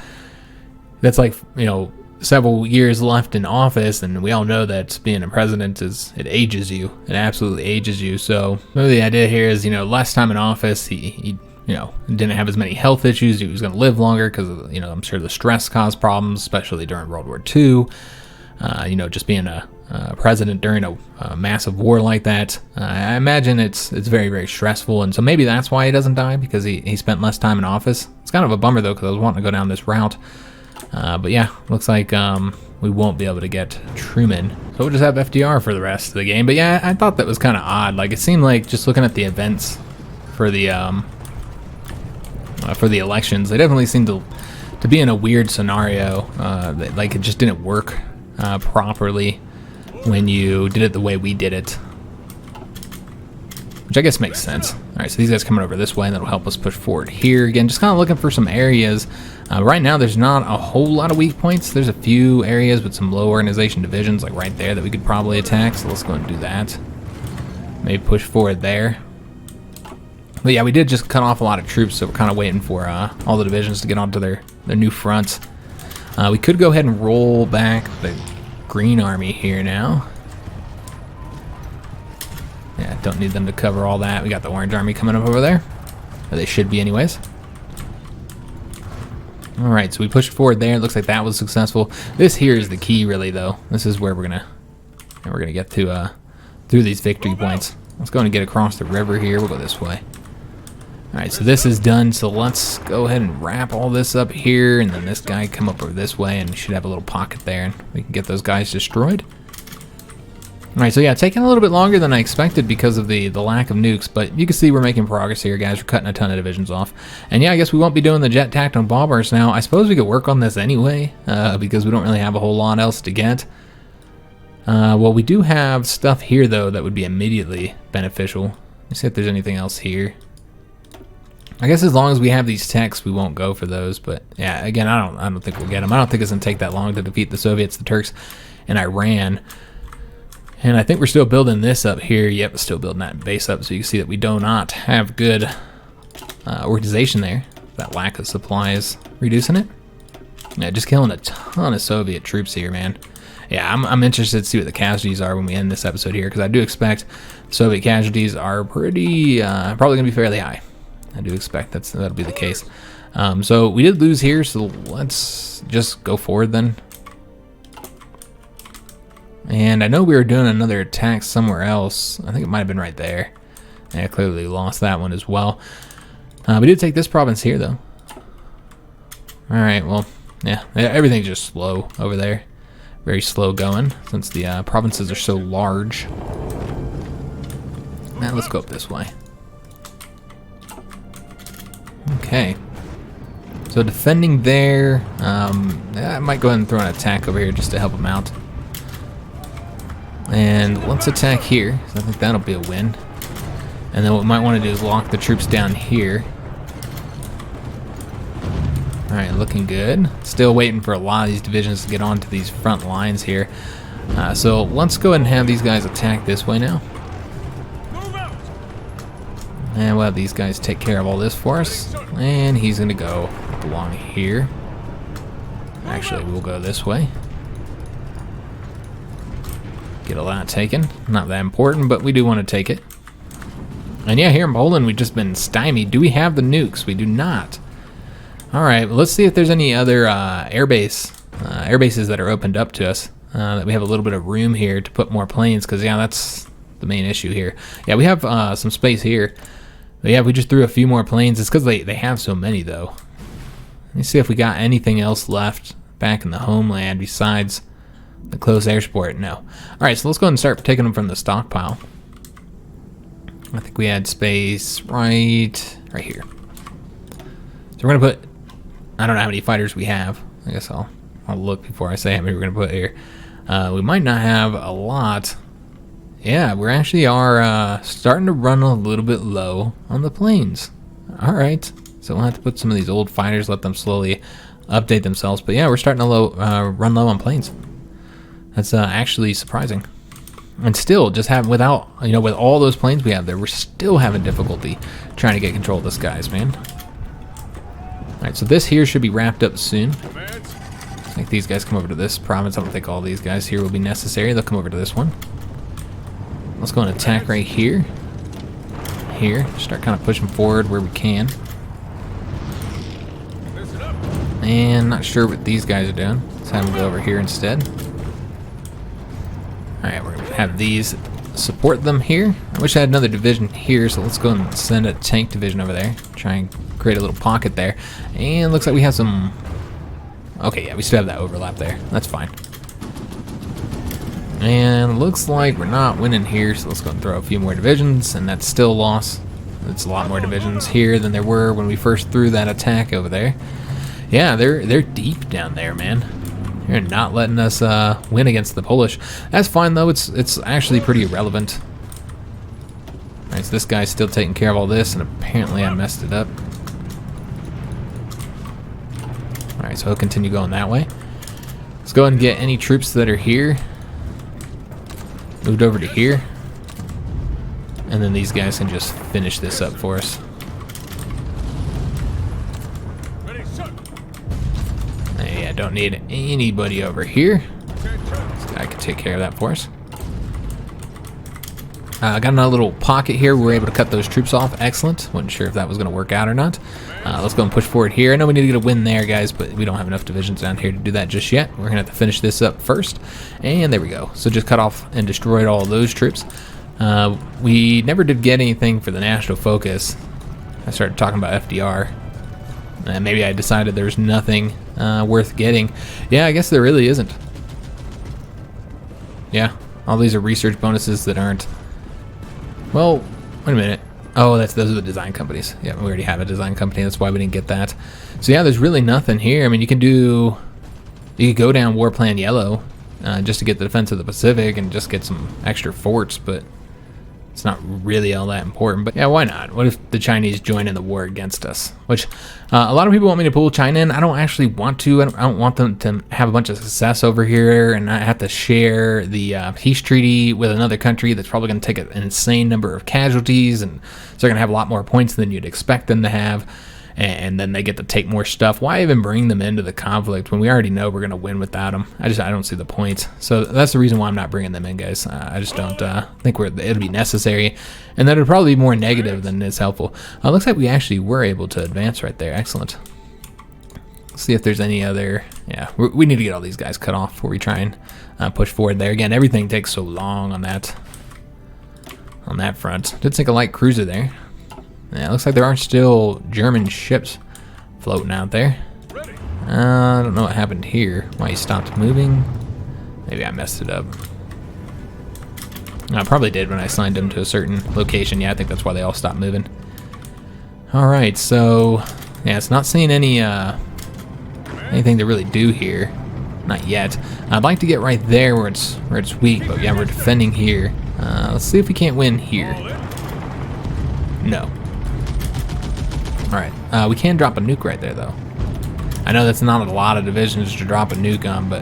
that's like, you know, several years left in office, and we all know that being a president it ages you. It absolutely ages you. So maybe the idea here is, you know, less time in office, he you know, didn't have as many health issues. He was going to live longer because, you know, I'm sure the stress caused problems, especially during World War II. You know, just being a president during a massive war like that, I imagine it's very, very stressful, and so maybe that's why he doesn't die, because he spent less time in office. It's kind of a bummer, though, because I was wanting to go down this route. But yeah, looks like we won't be able to get Truman. So we'll just have FDR for the rest of the game. But yeah, I thought that was kind of odd. Like, it seemed like, just looking at the events for the elections, they definitely seemed to be in a weird scenario. That, like, it just didn't work properly when you did it the way we did it. Which I guess makes sense. Alright, so these guys coming over this way, and that'll help us push forward here. Again, just kind of looking for some areas. Right now, there's not a whole lot of weak points. There's a few areas with some low organization divisions, like right there, that we could probably attack. So let's go and do that. Maybe push forward there. But yeah, we did just cut off a lot of troops, so we're kind of waiting for all the divisions to get onto their new fronts. We could go ahead and roll back the Green Army here now. Yeah, don't need them to cover all that. We got the Orange Army coming up over there. Or they should be anyways. Alright, so we pushed forward there. It looks like that was successful. This here is the key, really, though. This is where we're going to and we're gonna get to through these victory points. Let's go and get across the river here. We'll go this way. Alright, so this is done, so let's go ahead and wrap all this up here, and then this guy come up over this way, and we should have a little pocket there, and we can get those guys destroyed. Alright, so yeah, taking a little bit longer than I expected because of the lack of nukes, but you can see we're making progress here, guys. We're cutting a ton of divisions off. And yeah, I guess we won't be doing the jet tactical bombers now. I suppose we could work on this anyway, because we don't really have a whole lot else to get. Well, we do have stuff here, though, that would be immediately beneficial. Let's see if there's anything else here. I guess as long as we have these techs, we won't go for those. But yeah, again, I don't think we'll get them. I don't think it's gonna take that long to defeat the Soviets, the Turks, and Iran. And I think we're still building this up here. Yep, still building that base up, so you can see that we do not have good organization there. That lack of supplies reducing it. Yeah, just killing a ton of Soviet troops here, man. Yeah, I'm interested to see what the casualties are when we end this episode here, because I do expect Soviet casualties are pretty, probably going to be fairly high. I do expect that'll be the case. So we did lose here, so let's just go forward then. And I know we were doing another attack somewhere else. I think it might have been right there. Yeah, clearly lost that one as well. We did take this province here, though. Alright, well, yeah, everything's just slow over there. Very slow going, since the provinces are so large. Now let's go up this way. Okay. So defending there, I might go ahead and throw an attack over here just to help them out. And let's attack here, so I think that'll be a win. And then what we might want to do is lock the troops down here. Alright, looking good. Still waiting for a lot of these divisions to get onto these front lines here. So let's go ahead and have these guys attack this way now. And we'll have these guys take care of all this for us. And he's going to go along here. Actually, we'll go this way. Get a lot taken. Not that important, but we do want to take it. And yeah, here in Poland, we've just been stymied. Do we have the nukes? We do not. Alright, well, let's see if there's any other airbases that are opened up to us. That we have a little bit of room here to put more planes, because yeah, that's the main issue here. Yeah, we have some space here. But yeah, we just threw a few more planes. It's because they have so many, though. Let me see if we got anything else left back in the homeland besides the close air support. No. Alright, so let's go ahead and start taking them from the stockpile. I think we had space right here. So we're going to put, I don't know how many fighters we have. I guess I'll look before I say how many we're going to put here. We might not have a lot. Yeah, we actually are starting to run a little bit low on the planes. Alright, so we'll have to put some of these old fighters, let them slowly update themselves. But yeah, we're starting to run low on planes. That's actually surprising. And still, just with all those planes we have there, we're still having difficulty trying to get control of the skies, man. Alright, so this here should be wrapped up soon. I think these guys come over to this province. I don't think all these guys here will be necessary. They'll come over to this one. Let's go and attack right here. Here. Start kind of pushing forward where we can. And not sure what these guys are doing. Let's have them go over here instead. Alright, we're going to have these support them here. I wish I had another division here, so let's go and send a tank division over there. Try and create a little pocket there. And looks like we have some... Okay, yeah, we still have that overlap there. That's fine. And looks like we're not winning here, so let's go and throw a few more divisions, and that's still a loss. It's a lot more divisions here than there were when we first threw that attack over there. Yeah, they're deep down there, man. They're not letting us win against the Polish. That's fine, though. It's actually pretty irrelevant. Alright, so this guy's still taking care of all this, and apparently I messed it up. Alright, so he'll continue going that way. Let's go ahead and get any troops that are here moved over to here. And then these guys can just finish this up for us. Yeah, don't need anybody over here. This guy can take care of that for us. Got another little pocket here. We were able to cut those troops off. Excellent. Wasn't sure if that was going to work out or not. Let's go and push forward here. I know we need to get a win there, guys, but we don't have enough divisions down here to do that just yet. We're going to have to finish this up first. And there we go. So just cut off and destroyed all of those troops. We never did get anything for the national focus. I started talking about FDR. Maybe I decided there's nothing worth getting. Yeah, I guess there really isn't. Yeah, all these are research bonuses that aren't... Well, wait a minute. Oh, those are the design companies. Yeah, we already have a design company. That's why we didn't get that. So yeah, there's really nothing here. I mean, you could go down War Plan Yellow just to get the defense of the Pacific and just get some extra forts, but it's not really all that important. But yeah, why not? What if the Chinese join in the war against us? Which a lot of people want me to pull China in. I don't actually want to. I don't want them to have a bunch of success over here and not have to share the peace treaty with another country that's probably going to take an insane number of casualties, and so they're going to have a lot more points than you'd expect them to have. And then they get to take more stuff. Why even bring them into the conflict when we already know we're going to win without them? I don't see the point. So that's the reason why I'm not bringing them in, guys. I just don't think it'll be necessary, and that it'll probably be more negative than it's helpful. Looks like we actually were able to advance right there. Excellent. Let's see if there's any other... Yeah, we need to get all these guys cut off before we try and push forward there. Again, everything takes so long on that front. Did sink a light cruiser there. Yeah, it looks like there are still German ships floating out there. I don't know what happened here. Why he stopped moving. Maybe I messed it up. I probably did when I assigned them to a certain location. Yeah, I think that's why they all stopped moving. Alright, so... Yeah, it's not seeing anything to really do here. Not yet. I'd like to get right there where it's weak, but yeah, we're defending here. Let's see if we can't win here. No. Alright, we can drop a nuke right there, though. I know that's not a lot of divisions to drop a nuke on, but...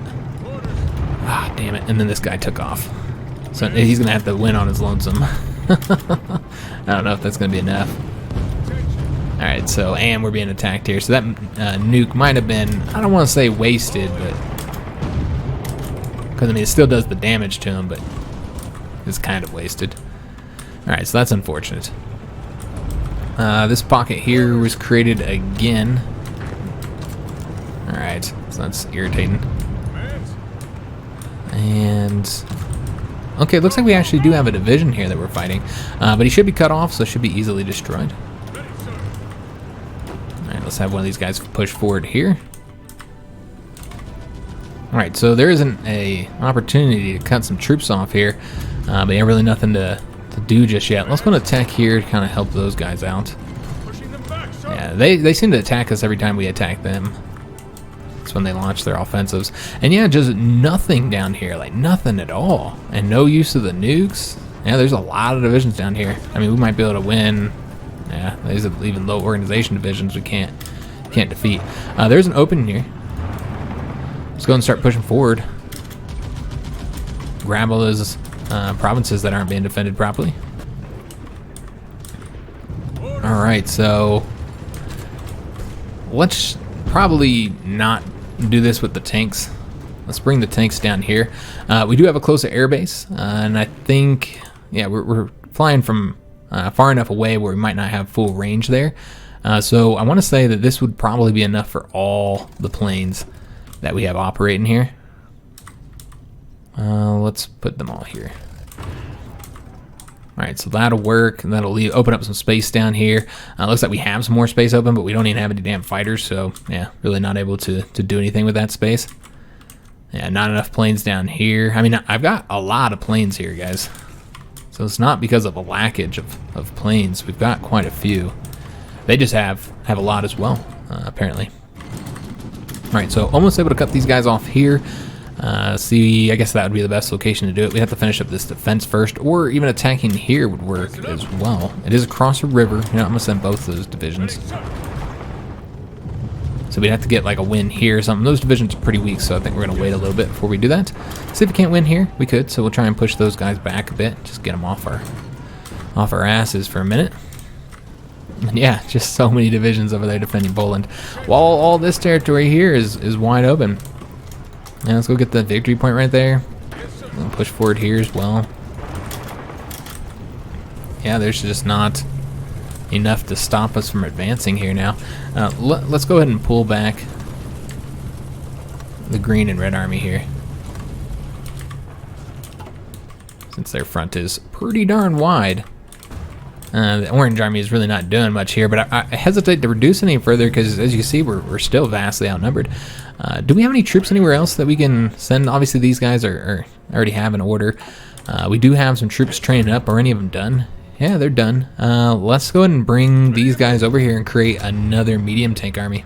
Ah, damn it. And then this guy took off. So he's going to have to win on his lonesome. I don't know if that's going to be enough. Alright, so, and we're being attacked here. So that nuke might have been, I don't want to say wasted, but... Because, I mean, it still does the damage to him, but... It's kind of wasted. Alright, so that's unfortunate. This pocket here was created again. Alright, so that's irritating. And... Okay, looks like we actually do have a division here that we're fighting. But he should be cut off, so should be easily destroyed. Alright, let's have one of these guys push forward here. Alright, so there isn't an opportunity to cut some troops off here. But yeah, really nothing to do just yet. Let's go and attack here to kind of help those guys out. Yeah, they seem to attack us every time we attack them. That's when they launch their offensives. And yeah, just nothing down here, like nothing at all. And no use of the nukes. Yeah, there's a lot of divisions down here. I mean, we might be able to win. Yeah, there's even low organization divisions we can't defeat. There's an opening here. Let's go and start pushing forward. Grab all those provinces that aren't being defended properly. Alright, so let's probably not do this with the tanks. Let's bring the tanks down here. We do have a closer airbase, and I think, yeah, we're flying from far enough away where we might not have full range there. So I want to say that this would probably be enough for all the planes that we have operating here. Let's put them all here. Alright, so that'll work, and that'll open up some space down here. Looks like we have some more space open, but we don't even have any damn fighters, so yeah, really not able to do anything with that space. Yeah, not enough planes down here. I mean, I've got a lot of planes here, guys. So it's not because of a lackage of planes. We've got quite a few. They just have a lot as well, apparently. Alright, so almost able to cut these guys off here. See, I guess that would be the best location to do it. We have to finish up this defense first, or even attacking here would work as well. It is across a river. You know, I'm gonna send both those divisions. So we'd have to get like a win here or something. Those divisions are pretty weak, so I think we're gonna wait a little bit before we do that. See if we can't win here. We could, so we'll try and push those guys back a bit. Just get them off our asses for a minute. And yeah, just so many divisions over there defending Poland. While all this territory here is wide open. Yeah, let's go get the victory point right there. And push forward here as well. yeah, there's just not enough to stop us from advancing here now. Let's go ahead and pull back the green and red army here, since their front is pretty darn wide. The orange army is really not doing much here, but I hesitate to reduce any further because, as you see, we're still vastly outnumbered. Do we have any troops anywhere else that we can send? Obviously, these guys are already have an order. We do have some troops trained up. Are any of them done? Yeah, they're done. Let's go ahead and bring these guys over here and create another medium tank army.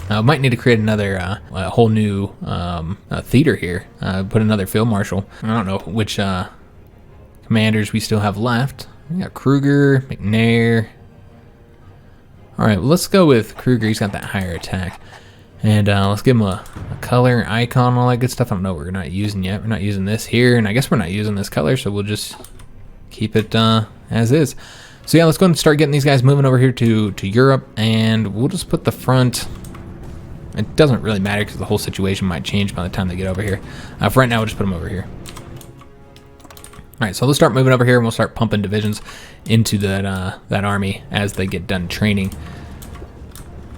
Might need to create another a whole new theater here. Put another field marshal. I don't know which commanders we still have left. We got Kruger, McNair. All right, well, let's go with Kruger. He's got that higher attack. And let's give him a color, icon, all that good stuff. I don't know what we're not using yet. We're not using this here, and I guess we're not using this color, so we'll just keep it as is. So yeah, let's go ahead and start getting these guys moving over here to Europe, and we'll just put the front. It doesn't really matter because the whole situation might change by the time they get over here. For right now, we'll just put them over here. All right, so let's start moving over here, and we'll start pumping divisions into that army as they get done training.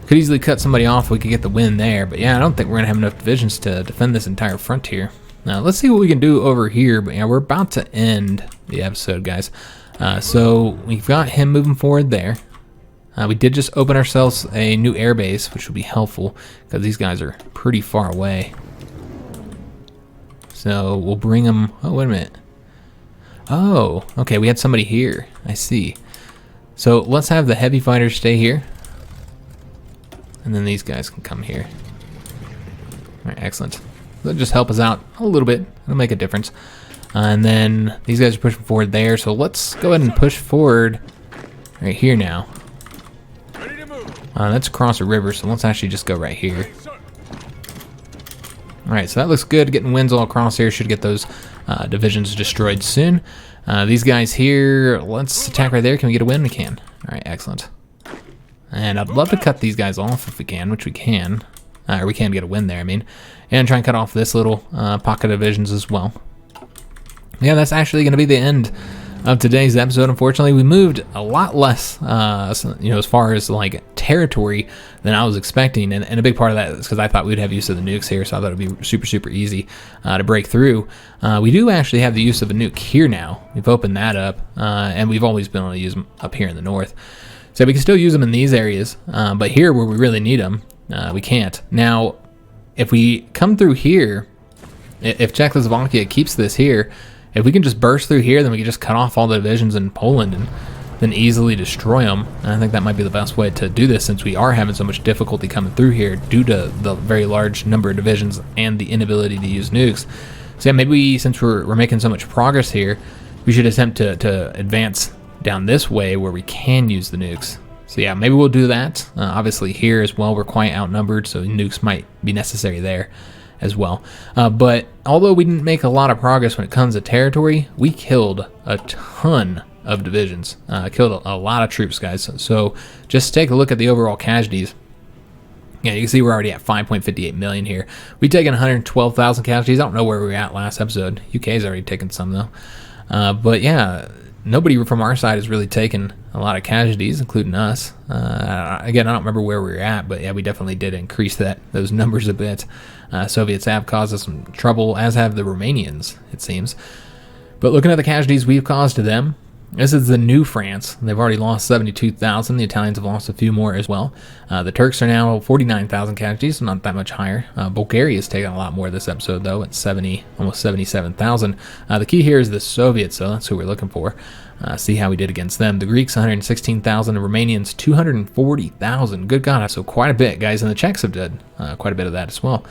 Could easily cut somebody off if we could get the win there, but yeah, I don't think we're gonna have enough divisions to defend this entire frontier. Now, let's see what we can do over here, but yeah, we're about to end the episode, guys. So we've got him moving forward there. We did just open ourselves a new air base, which will be helpful because these guys are pretty far away. So we'll bring them. Oh, wait a minute. Oh, okay, we had somebody here. I see. So let's have the heavy fighters stay here, and then these guys can come here. All right, excellent. That'll just help us out a little bit. It'll make a difference. And then these guys are pushing forward there, so let's go ahead and push forward right here now. That's across a river, so let's actually just go right here. Alright, so that looks good. Getting winds all across here should get those divisions destroyed soon. These guys here, let's attack right there. Can we get a win? We can. Alright, excellent. And I'd love to cut these guys off if we can, which we can. Or we can get a win there, I mean. And try and cut off this little pocket of divisions as well. Yeah, that's actually going to be the end of today's episode. Unfortunately, we moved a lot less, as far as like territory than I was expecting, and a big part of that is because I thought we'd have use of the nukes here, so I thought it would be super easy to break through. We do actually have the use of a nuke here now. We've opened that up, and we've always been able to use them up here in the north. So we can still use them in these areas, but here where we really need them, we can't. Now, if we come through here, if Czechoslovakia keeps this here, if we can just burst through here, then we can just cut off all the divisions in Poland and then easily destroy them. And I think that might be the best way to do this, since we are having so much difficulty coming through here due to the very large number of divisions and the inability to use nukes. So yeah, maybe since we're making so much progress here, we should attempt to advance down this way where we can use the nukes. So yeah, maybe we'll do that. Obviously here as well, we're quite outnumbered, so nukes might be necessary there as well. But although we didn't make a lot of progress when it comes to territory, we killed a ton of divisions. Killed a lot of troops, guys. So just take a look at the overall casualties. Yeah, you can see we're already at 5.58 million here. We've taken 112,000 casualties. I don't know where we were at last episode. UK's already taken some though. But yeah, nobody from our side has really taken a lot of casualties, including us. Again, I don't remember where we were at, but yeah, we definitely did increase those numbers a bit. Soviets have caused us some trouble, as have the Romanians, it seems. But looking at the casualties we've caused to them, this is the new France. They've already lost 72,000. The Italians have lost a few more as well. The Turks are now 49,000 casualties, so not that much higher. Bulgaria has taken a lot more this episode, though, at almost 77,000. The key here is the Soviets, so that's who we're looking for. See how we did against them. The Greeks, 116,000. The Romanians, 240,000. Good God, so quite a bit, guys. And the Czechs have done quite a bit of that as well.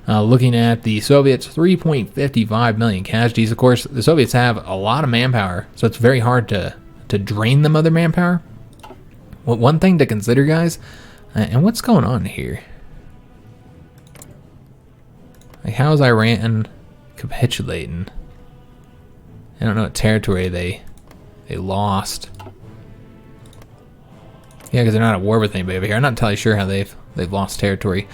Looking at the Soviets, 3.55 million casualties. Of course, the Soviets have a lot of manpower, so it's very hard to drain them of their manpower. Well, one thing to consider, guys, and what's going on here? Like, how is Iran capitulating? I don't know what territory they lost. Yeah, because they're not at war with anybody over here. I'm not entirely sure how they've lost territory.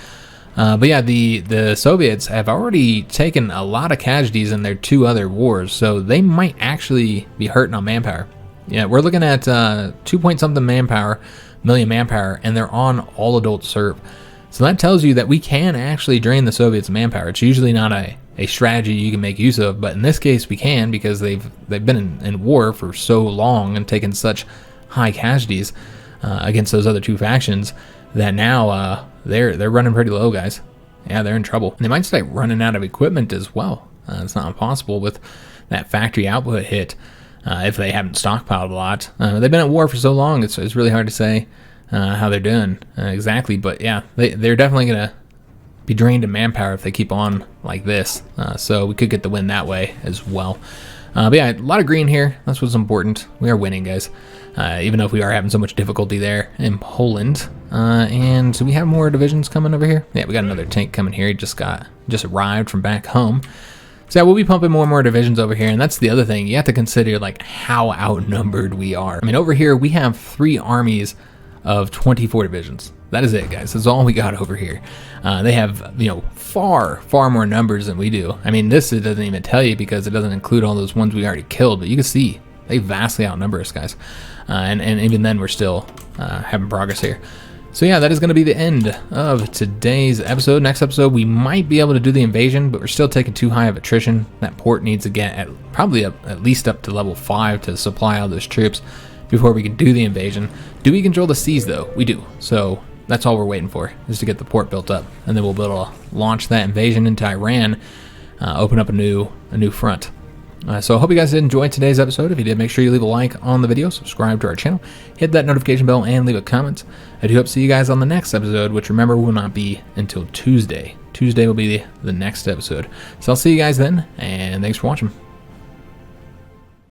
But yeah, the Soviets have already taken a lot of casualties in their 2 other wars, so they might actually be hurting on manpower. Yeah, we're looking at 2 point something million manpower, and they're on all adult serve. So that tells you that we can actually drain the Soviets' manpower. It's usually not a strategy you can make use of, but in this case we can, because they've been in war for so long and taken such high casualties against those other 2 factions that now they're running pretty low, guys. Yeah, they're in trouble. And they might start running out of equipment as well. It's not impossible with that factory output hit if they haven't stockpiled a lot. They've been at war for so long, it's really hard to say how they're doing exactly. But yeah, they're definitely going to be drained in manpower if they keep on like this. So we could get the win that way as well. But yeah, a lot of green here. That's what's important. We are winning, guys. Even though we are having so much difficulty there in Poland. And so we have more divisions coming over here. Yeah, we got another tank coming here. He just arrived from back home. So yeah, we'll be pumping more and more divisions over here. And that's the other thing. You have to consider like how outnumbered we are. I mean, over here we have 3 armies of 24 divisions. That is it, guys. That's all we got over here. They have, far more numbers than we do. I mean, this it doesn't even tell you because it doesn't include all those ones we already killed. But you can see they vastly outnumber us, guys. And even then, we're still having progress here. So yeah, that is going to be the end of today's episode. Next episode, we might be able to do the invasion, but we're still taking too high of attrition. That port needs to get probably at least up to level 5 to supply all those troops before we can do the invasion. Do we control the seas, though? We do. So that's all we're waiting for, is to get the port built up, and then we'll be able to launch that invasion into Iran, open up a new front. So I hope you guys did enjoy today's episode. If you did, make sure you leave a like on the video, subscribe to our channel, hit that notification bell, and leave a comment. I do hope to see you guys on the next episode, which remember will not be until Tuesday. Tuesday will be the next episode. So I'll see you guys then, and thanks for watching.